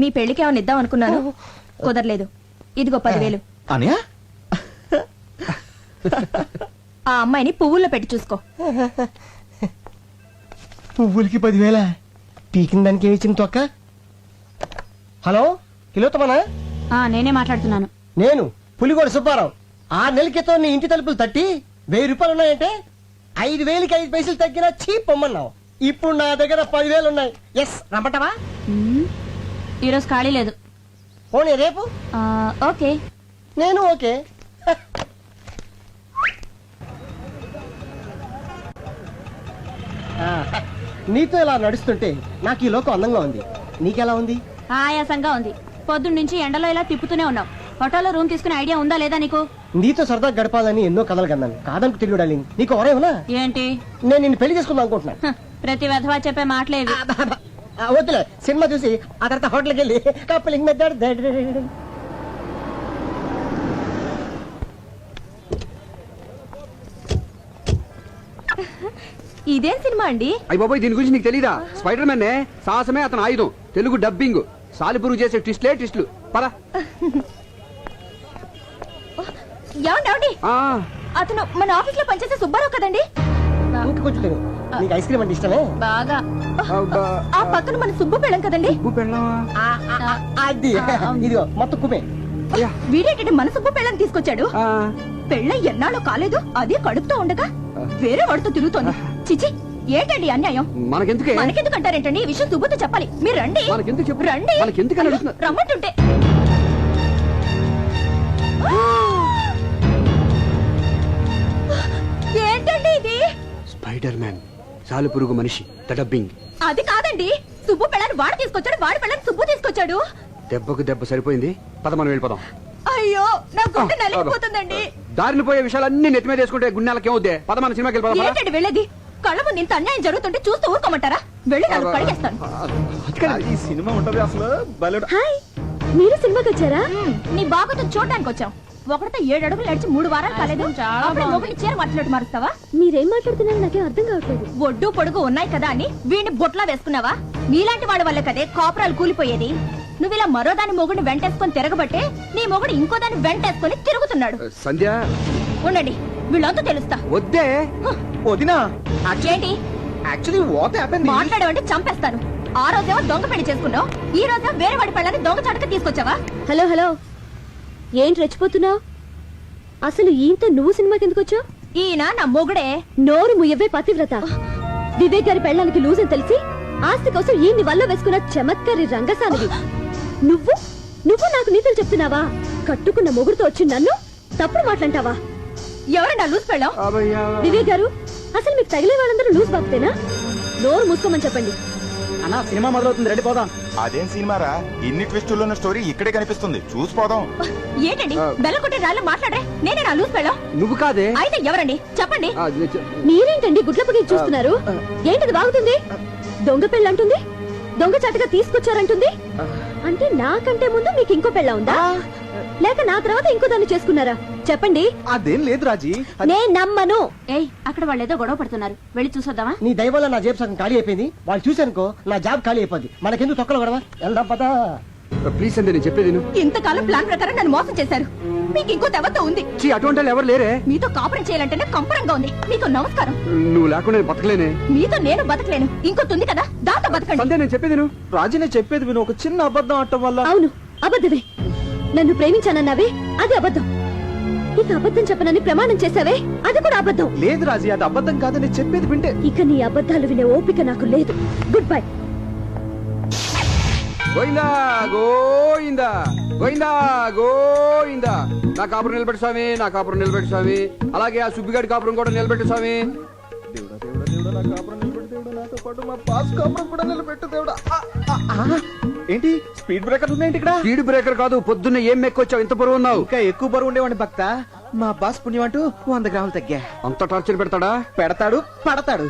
మీ పెళ్లికి ఏమైనా ఇద్దాం అనుకున్నాను, కుదరలేదు. ఇదిగో 10,000. అనయా, ఆ అమ్మాయిని పువ్వుల్లో పెట్టి చూసుకో. పువ్వులకి 10,000? పీకిన దానికి ఏమి ఇచ్చింది తొక్క? హలో, కిలోతమనా? నేనే మాట్లాడుతున్నాను. నేను పులిగోడ సుబ్బారావు. 6 నెలల క్రితం నీ ఇంటి తలుపులు తట్టి 1000 రూపాయలు ఉన్నాయంటే 5,000కి 5 పైసలు తగ్గినా చీప్ పొమ్మన్నావు. ఇప్పుడు నా దగ్గర 10,000 ఉన్నాయి. ఎస్, రమ్మంటావా? ఈరోజు ఖాళీ లేదు. పోనీ రేపు? ఓకే. నేను ఓకే. నీతో ఇలా నడుస్తుంటే నాకు ఈ లోకం అందంగా ఉంది. నీకెలా ఉంది? ఆయాసంగా ఉంది. పొద్దున్న నుంచి ఎండలో ఇలా తిప్పుతూనే ఉన్నావు. హోటల్లో రూమ్ తీసుకునే ఐడియా ఉందా లేదా నీకు? నీతో సరదా గడపాలని ఎన్నో కథలు కన్నాను. కాదనుకు తెలియదు డార్లింగ్. నీకు ఎవరేమన్నా ఏంటి నేను నిన్ను పెళ్లి చేసుకుందాం అనుకుంటున్నాను. ప్రతి వెధవా చెప్పే మాటలేవి. వద్దులే, సినిమా చూసి ఆ తర్వాత హోటల్కి వెళ్ళి కప్పలింగ్ మెథడ్. ఇదేం సినిమా అండి? అయ్య బాబాయ్, దీని గురించి నీకు తెలీదా? స్పైడర్ మ్యాన్ సాహసమే అతను ఆయుధం. తెలుగు డబ్బింగ్. సాలిపురుగు చేసే ట్విస్టులు. పద. ఏమండి, అతను మన ఆఫీస్ లో పనిచేసే సుబ్బారావు కదండి? ఇంకా కొంచెం తిను. నీకు ఐస్ క్రీమ్ అంటే ఇష్టమే? బాగా. ఆ పక్కన మన సుబ్బు పెళ్ళం కదండి? అది ఇదిగో మొత్తం కుమే. వీడేంటంటే మన సుబ్బు పెళ్ళం తీసుకొచ్చాడు. పెళ్ళ ఎన్నాళ్ళు కాలేదు, అదే కడుపుతో ఉండగా వేరే వాడితో తిరుగుతోంది. చిచి, ఏంటండి అన్యాయం? మనకెందుకు అంటారేంటండి? ఈ విషయం సుబ్బుతో చెప్పాలి. మీరు రండి. రండి, రమ్మంటుంటే. ఏంటండి ఇది? స్పైడర్ మ్యాన్, సాలిపురుగు మనిషి, ద డబ్బింగ్. అది కాదండి, సుబ్బు పెళ్ళని వాడు తీసుకొచ్చాడు, వాడి పెళ్ళని సుబ్బు తీసుకొచ్చాడు. దెబ్బకు దెబ్బ సరిపోయింది. పద, మనం వెళ్ళిపోదాం. అయ్యో, నా గుండె నలిగిపోతుందండి. దారిని పోయే విషయాలన్నీ నెత్తి మీద వేసుకుంటే గుండెలకి ఏమవుద్ది? పద, మన సినిమాకి వెళ్ళిపోదాం. ఏంటండి వెళ్ళేది? కళ్ళ ముందు ఇంత అన్యాయం జరుగుతుంటే చూస్తూ ఊరుకోమంటారా? వెళ్ళి నన్ను కడిగేస్తాను. ఈ సినిమా ఉంటది అసలు. హాయ్, మీరు సినిమాకి వచ్చారా? నీ బాగుతో చూడడానికి వచ్చాం. ఒకటితో 7 అడుగులు నడిచి 3 వారాలు కాలేదు. ఒకటి చీర మాట్లాడు మారుస్తావా? మీరేం మాట్లాడుతున్నారో నాకేం అర్థం కావట్లేదు. ఒడ్డు పొడుగు ఉన్నాయి కదా అని వీడిని బొట్లా వేసుకున్నావా? నీలాంటి వాడి వల్ల కదే కాపురాలు కూలిపోయేది. నువ్వు ఇలా మరో దాని మొగుడిని వెంటేసుకొని తిరగబట్టే నీ మొగుడు ఇంకో దాన్ని వెంటేసుకొని తిరుగుతున్నాడు. సంధ్య, ఉండండి, వీళ్ళంతా తెలుస్తా. వద్దే. వదినా, ఏంటి యాక్చువల్లీ వాట్ హ్యాపెండ్? మాట్లాడవంటే చంపేస్తాను. ఆ రోజేమో దొంగ పెళ్లి చేసుకున్నావు, ఈ రోజేమో వేరే వాడి పెళ్ళని దొంగ చాటుగా తీసుకొచ్చావా? హలో హలో, ఏంటి రెచ్చిపోతున్నావు? అసలు ఈయంతో నువ్వు సినిమాకి ఎందుకు వచ్చావు? ఈయన నా మొగుడే. నోరు ముయ్యవే పతివ్రత. వివేక్ గారి పెళ్ళానికి లూజ్ అని తెలిసి ఆస్తి కోసం ఈయన్ని వల్ల వేసుకున్న చమత్కారి రంగసానివి. నువ్వు నాకు నీతులు చెప్తున్నావా? కట్టుకున్న మొగుడుతో వచ్చి నన్ను తప్పుడు మాట్లాంటావా? ఎవరండి లూజ్ పెళ్ళాం? వివేక్ గారు, అసలు మీకు తగిలే వాళ్ళందరూ లూజ్ బాగుతేనా? నోరు మూసుకోమని చెప్పండి. అన్నా, సినిమా మొదలవుతుంది, రెడీ పోదాం. అదేం సినిమారా, ఇన్ని ట్విస్టుల్లో ఉన్న స్టోరీ ఇక్కడే కనిపిస్తుంది, చూసిపోదాం. ఏంటండి బెల్లకొట్టే రాళ్ళు మాట్లాడే? నేనే నా లూజ్ పెళ్ళాం? నువ్వు కాదే. అయితే ఎవరండి చెప్పండి. మీరేంటండి గుడ్లపకి చూస్తున్నారు? ఏంటిది బాగుతుంది? దొంగ పెళ్ళంటుంది, దొంగ చాటుగా తీసుకొచ్చారంటుంది. అంటే నాకంటే ముందు మీకు ఇంకో పెళ్ళ ఉందా, లేక నా తర్వాత ఇంకో దాన్ని చేసుకున్నారా? చెప్పండి. అదేం లేదు రాజీ, నేను నమ్మను. ఏయ్, అక్కడ వాళ్ళు ఏదో గొడవ పడుతున్నారు, వెళ్ళి చూసొద్దామా? నీ దయ వల్ల నా జేబు సగం ఖాళీ అయిపోయింది. వాళ్ళు చూసానుకో నా జాబ్ ఖాళీ అయిపోద్ది. మనకెందుకు తొక్కలు గొడవ? వెళ్దాం పదా. ప్లీజ్ సంధ్య, నేను చెప్పేది ఇంతకాలం ప్లాన్ ప్రకారం నన్ను మోసం చేశారు. మీకు ఇంకో దెబ్బతో ఉంది. అటువంటి వాళ్ళు ఎవరు లేరే. మీతో కాపురం చేయాలంటేనే కంపరంగా ఉంది. మీకు నమస్కారం. నువ్వు లేకుండా నేను బతకలేనే. మీతో నేను బతకలేను. ఇంకోతుంది కదా, దాంతో బతకండి. సంధ్య, నేను చెప్పేది రాజీ, నేను చెప్పేది విను. ఒక చిన్న అబద్ధం ఆడటం వల్ల. అవును, అబద్ధమే. నన్ను ప్రేమించానన్నావే, అది అబద్ధం. ఇక అబద్ధం చెప్పనని ప్రమాణం చేసావే, అది కూడా అబద్ధం. లేదు రాజీ, అది అబద్ధం కాదని చెప్పేది వింటే. ఇక నీ అబద్ధాలు వినే ఓపిక నాకు లేదు. Good bye. గోయిందా గోయిందా గోయిందా గోయిందా. నా కాపురం నిలబెట్టు స్వామి, నా కాపురం నిలబెట్టు స్వామి. అలాగే ఆ సుబ్బిగాడి కాపురం కూడా నిలబెట్టు స్వామి. దేవుడా దేవుడా దేవుడా, నా కాపురం నిలబెట్టు దేవుడా, నాతో పాటు మా పాస్ కాపురం కూడా నిలబెట్టు దేవుడా. ఏంటి స్పీడ్ బ్రేకర్ ఉన్నాయండి ఇక్కడ? స్పీడ్ బ్రేకర్ కాదు, పొద్దున్న ఏం మెక్కొచ్చావు, ఇంత బరువు ఉన్నావు. ఇంకా ఎక్కువ బరువు ఉండేవాడిని భక్త. మా బాస్ పుణ్యం అంటూ 100 గ్రాములు తగ్గా. అంత టార్చర్ పెడతాడా? పెడతాడు, పడతాడు.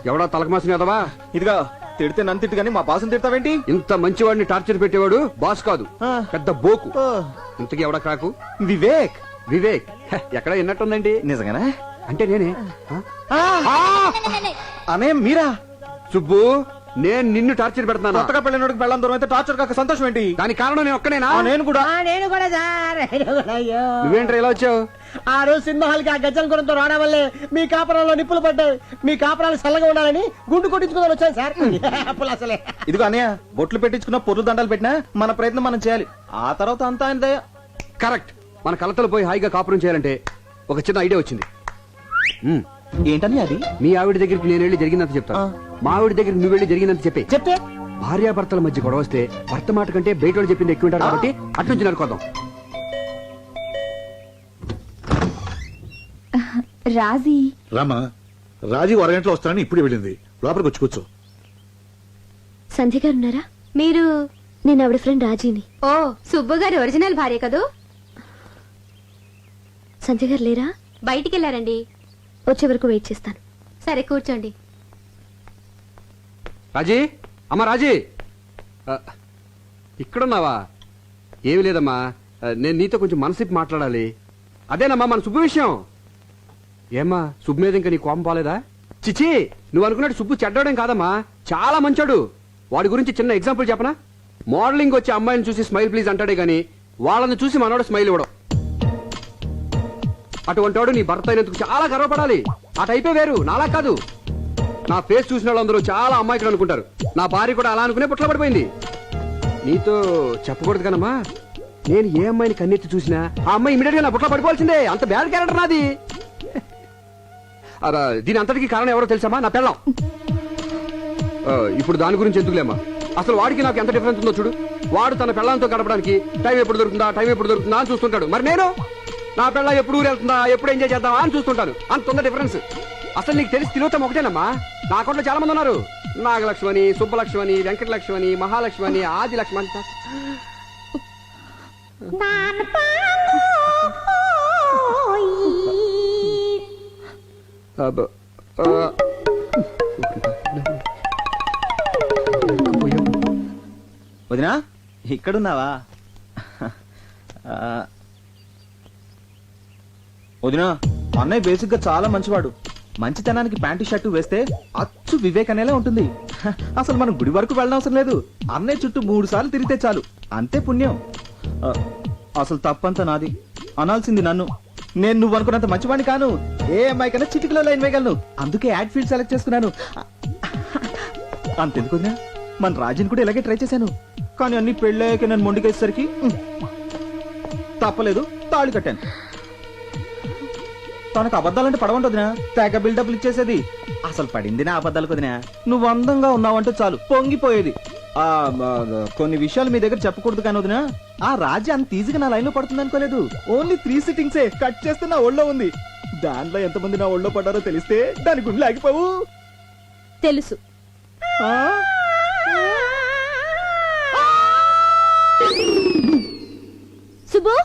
ఎవడా తలకమాసిన ఎదవా? ఇదిగా తిడితే నన్ను తిట్టు కానీ మా బాసుని తిడతావేంటి? ఇంత మంచివాడిని టార్చర్ పెట్టేవాడు బాస్ కాదు, పెద్ద బోకు. ఇంతకీ ఎవడా క్రాకు? వివేక్. వివేక్ ఎక్కడ విన్నట్టుందండి. నిజంగానా? అంటే నేనే. అనే మీరా? సుబ్బు, నేను నిన్ను టార్చర్ పెడతాను. కొత్తగా పెళ్ళినోడికి పెళ్ళం దూరం అయితే టార్చర్ కాక సంతోషం ఏంటి? దానికి కారణం నేను ఒక్కనేనా? నేను కూడా సార్. నువ్వేంట్రా ఇలా వచ్చావు? ఆ రోజు సినిమా హాల్కి ఆ గజ్జల గురంతో రావడం వల్లే మీ కాపురంలో నిప్పులు పడ్డాయి. మీ కాపురాలు చల్లగా ఉండాలని గుండు కొట్టించుకుని వచ్చాను సార్. అసలే ఇదిగో అన్నయ్య, బొట్లు పెట్టించుకున్న పొర్లు దండాలు పెట్టినా మన ప్రయత్నం మనం చేయాలి. ఆ తర్వాత అంతా ఆయన దయ. కరెక్ట్. మన కలతలు పోయి హాయిగా కాపురం చేయాలంటే ఒక చిన్న ఐడియా వచ్చింది. ఏంటని అది? మీ ఆవిడ దగ్గరికి నేను వెళ్ళి జరిగినంత చెప్తాను, మా ఆవిడ దగ్గరికి నువ్వు వెళ్ళి జరిగినంత చెప్తే భార్యాభర్తల మధ్య గొడవ వస్తే భర్త మాట కంటే బయట వాళ్ళు చెప్పింది ఎక్కువ ఉంటారు కాబట్టి అట్నుంచి నడుకోదాం. రాజీ రామా, రాజీ అరగంటలో వస్తానని ఇప్పుడే వెళ్ళింది. లోపలికి వచ్చి కూర్చో. సంధ్య గారు ఉన్నారా? మీరు? నేను ఆవిడ ఫ్రెండ్ రాజీని. ఓ, సుబ్బు గారి ఒరిజినల్ భార్య కదూ? సంజయ్ గారు లేరా? బయటికి వెళ్ళారండి. వచ్చే వరకు వెయిట్ చేస్తాను. సరే కూర్చోండి. రాజీ, అమ్మ రాజీ, ఇక్కడున్నావా? ఏమి లేదమ్మా, నేను నీతో కొంచెం మనసిప్పి మాట్లాడాలి. అదేనమ్మా మన సుబ్బు విషయం. ఏమ్మా సుబ్బు మీద ఇంకా నీ కోపం పోలేదా? చిచి, నువ్వు అనుకున్నట్టు సుబ్బు చెడ్డాడేం కాదమ్మా, చాలా మంచోడు. వాడి గురించి చిన్న ఎగ్జాంపుల్ చెప్పనా? మోడలింగ్ వచ్చి అమ్మాయిని చూసి స్మైల్ ప్లీజ్ అంటాడే గాని వాళ్ళని చూసి మనోడు స్మైల్ ఇవ్వడం. అటువంటి వాడు నీ భర్త అయినందుకు చాలా గర్వపడాలి. ఆ టైపే వేరు, నాలా కాదు. నా ఫేస్ చూసిన వాళ్ళందరూ చాలా అమ్మాయికులు అనుకుంటారు. నా భార్య కూడా అలా అనుకునే పుట్ల పడిపోయింది. నీతో చెప్పకూడదు కనమ్మా, నేను ఏ అమ్మాయిని కన్నెత్తి చూసినా ఆ అమ్మాయి ఇమీడియట్ గా నా పుట్ల పడిపోవాల్సిందే. అంత బ్యాడ్ క్యారెక్టర్ నాది. దీని అంతటికి కారణం ఎవరో తెలుసామా? నా పెళ్ళం. ఇప్పుడు దాని గురించి ఎందుకులేమ్మా, అసలు వాడికి నాకు ఎంత డిఫరెన్స్ ఉందో చూడు. వాడు తన పెళ్ళంతో గడపడానికి టైం ఎప్పుడు దొరుకుతుందా అని చూస్తుంటాడు. మరి నేను నా పెళ్ళ ఎప్పుడు ఊరు వెళ్తుందా, ఎప్పుడు ఎంజాయ్ చేద్దామా అని చూస్తుంటాను. అంత ఉంది డిఫరెన్స్. అసలు నీకు తెలిసి తిలోతం ఒకటేనమ్మా. నా అకౌంట్లో చాలా మంది ఉన్నారు. నాగలక్ష్మణి, సుబ్బలక్ష్మణి, వెంకటలక్ష్మణి, మహాలక్ష్మణి, ఆది లక్ష్మణి. వదినా ఇక్కడున్నావా? వదినా, అన్నయ్య బేసిక్ గా చాలా మంచివాడు. మంచితనానికి ప్యాంటు షర్టు వేస్తే అచ్చు వివేక్ అనేలా ఉంటుంది. అసలు మనం గుడి వరకు వెళ్ళనవసరం లేదు. అన్నయ్య చుట్టూ 3 సార్లు తిరిగితే చాలు, అంతే పుణ్యం. అసలు తప్పంతా నాది, అనాల్సింది నన్ను. నేను నువ్వు అనుకున్నంత మంచివాడిని కాను. ఏ అమ్మాయి కన్నా చిటికలో లైన్ వేయగలను. అందుకే యాడ్ ఫీల్డ్ సెలెక్ట్ చేసుకున్నాను. అంతెందుకు వదినా, మన రాజుని కూడా ఇలాగే ట్రై చేశాను. కానీ అన్ని పెళ్ళాక నన్ను మొండికేసరికి తప్పలేదు, తాళి కట్టాను. తనకు అబద్ధాలంటే పడవంటదినా, తెగ బిల్డప్లు ఇచ్చేసేది. అసలు పడింది నా అబద్ధాలకు వదినా. నువ్వు అందంగా ఉన్నావంటే చాలు పొంగిపోయేది. కొన్ని విషయాలు మీ దగ్గర చెప్పకూడదు కానీ వదినా, ఆ రాజు అంత ఈజీగా నా లైన్ లో పడుతుంది అనుకోలేదు. ఓన్లీ 3 సిట్టింగ్సే కట్ చేస్తే నా ఒళ్ళో ఉంది. దాంట్లో ఎంతమంది నా ఒళ్ళో పడ్డారో తెలిస్తే దాని గుండె ఆగిపోవు. తెలుసు. సుబ్బు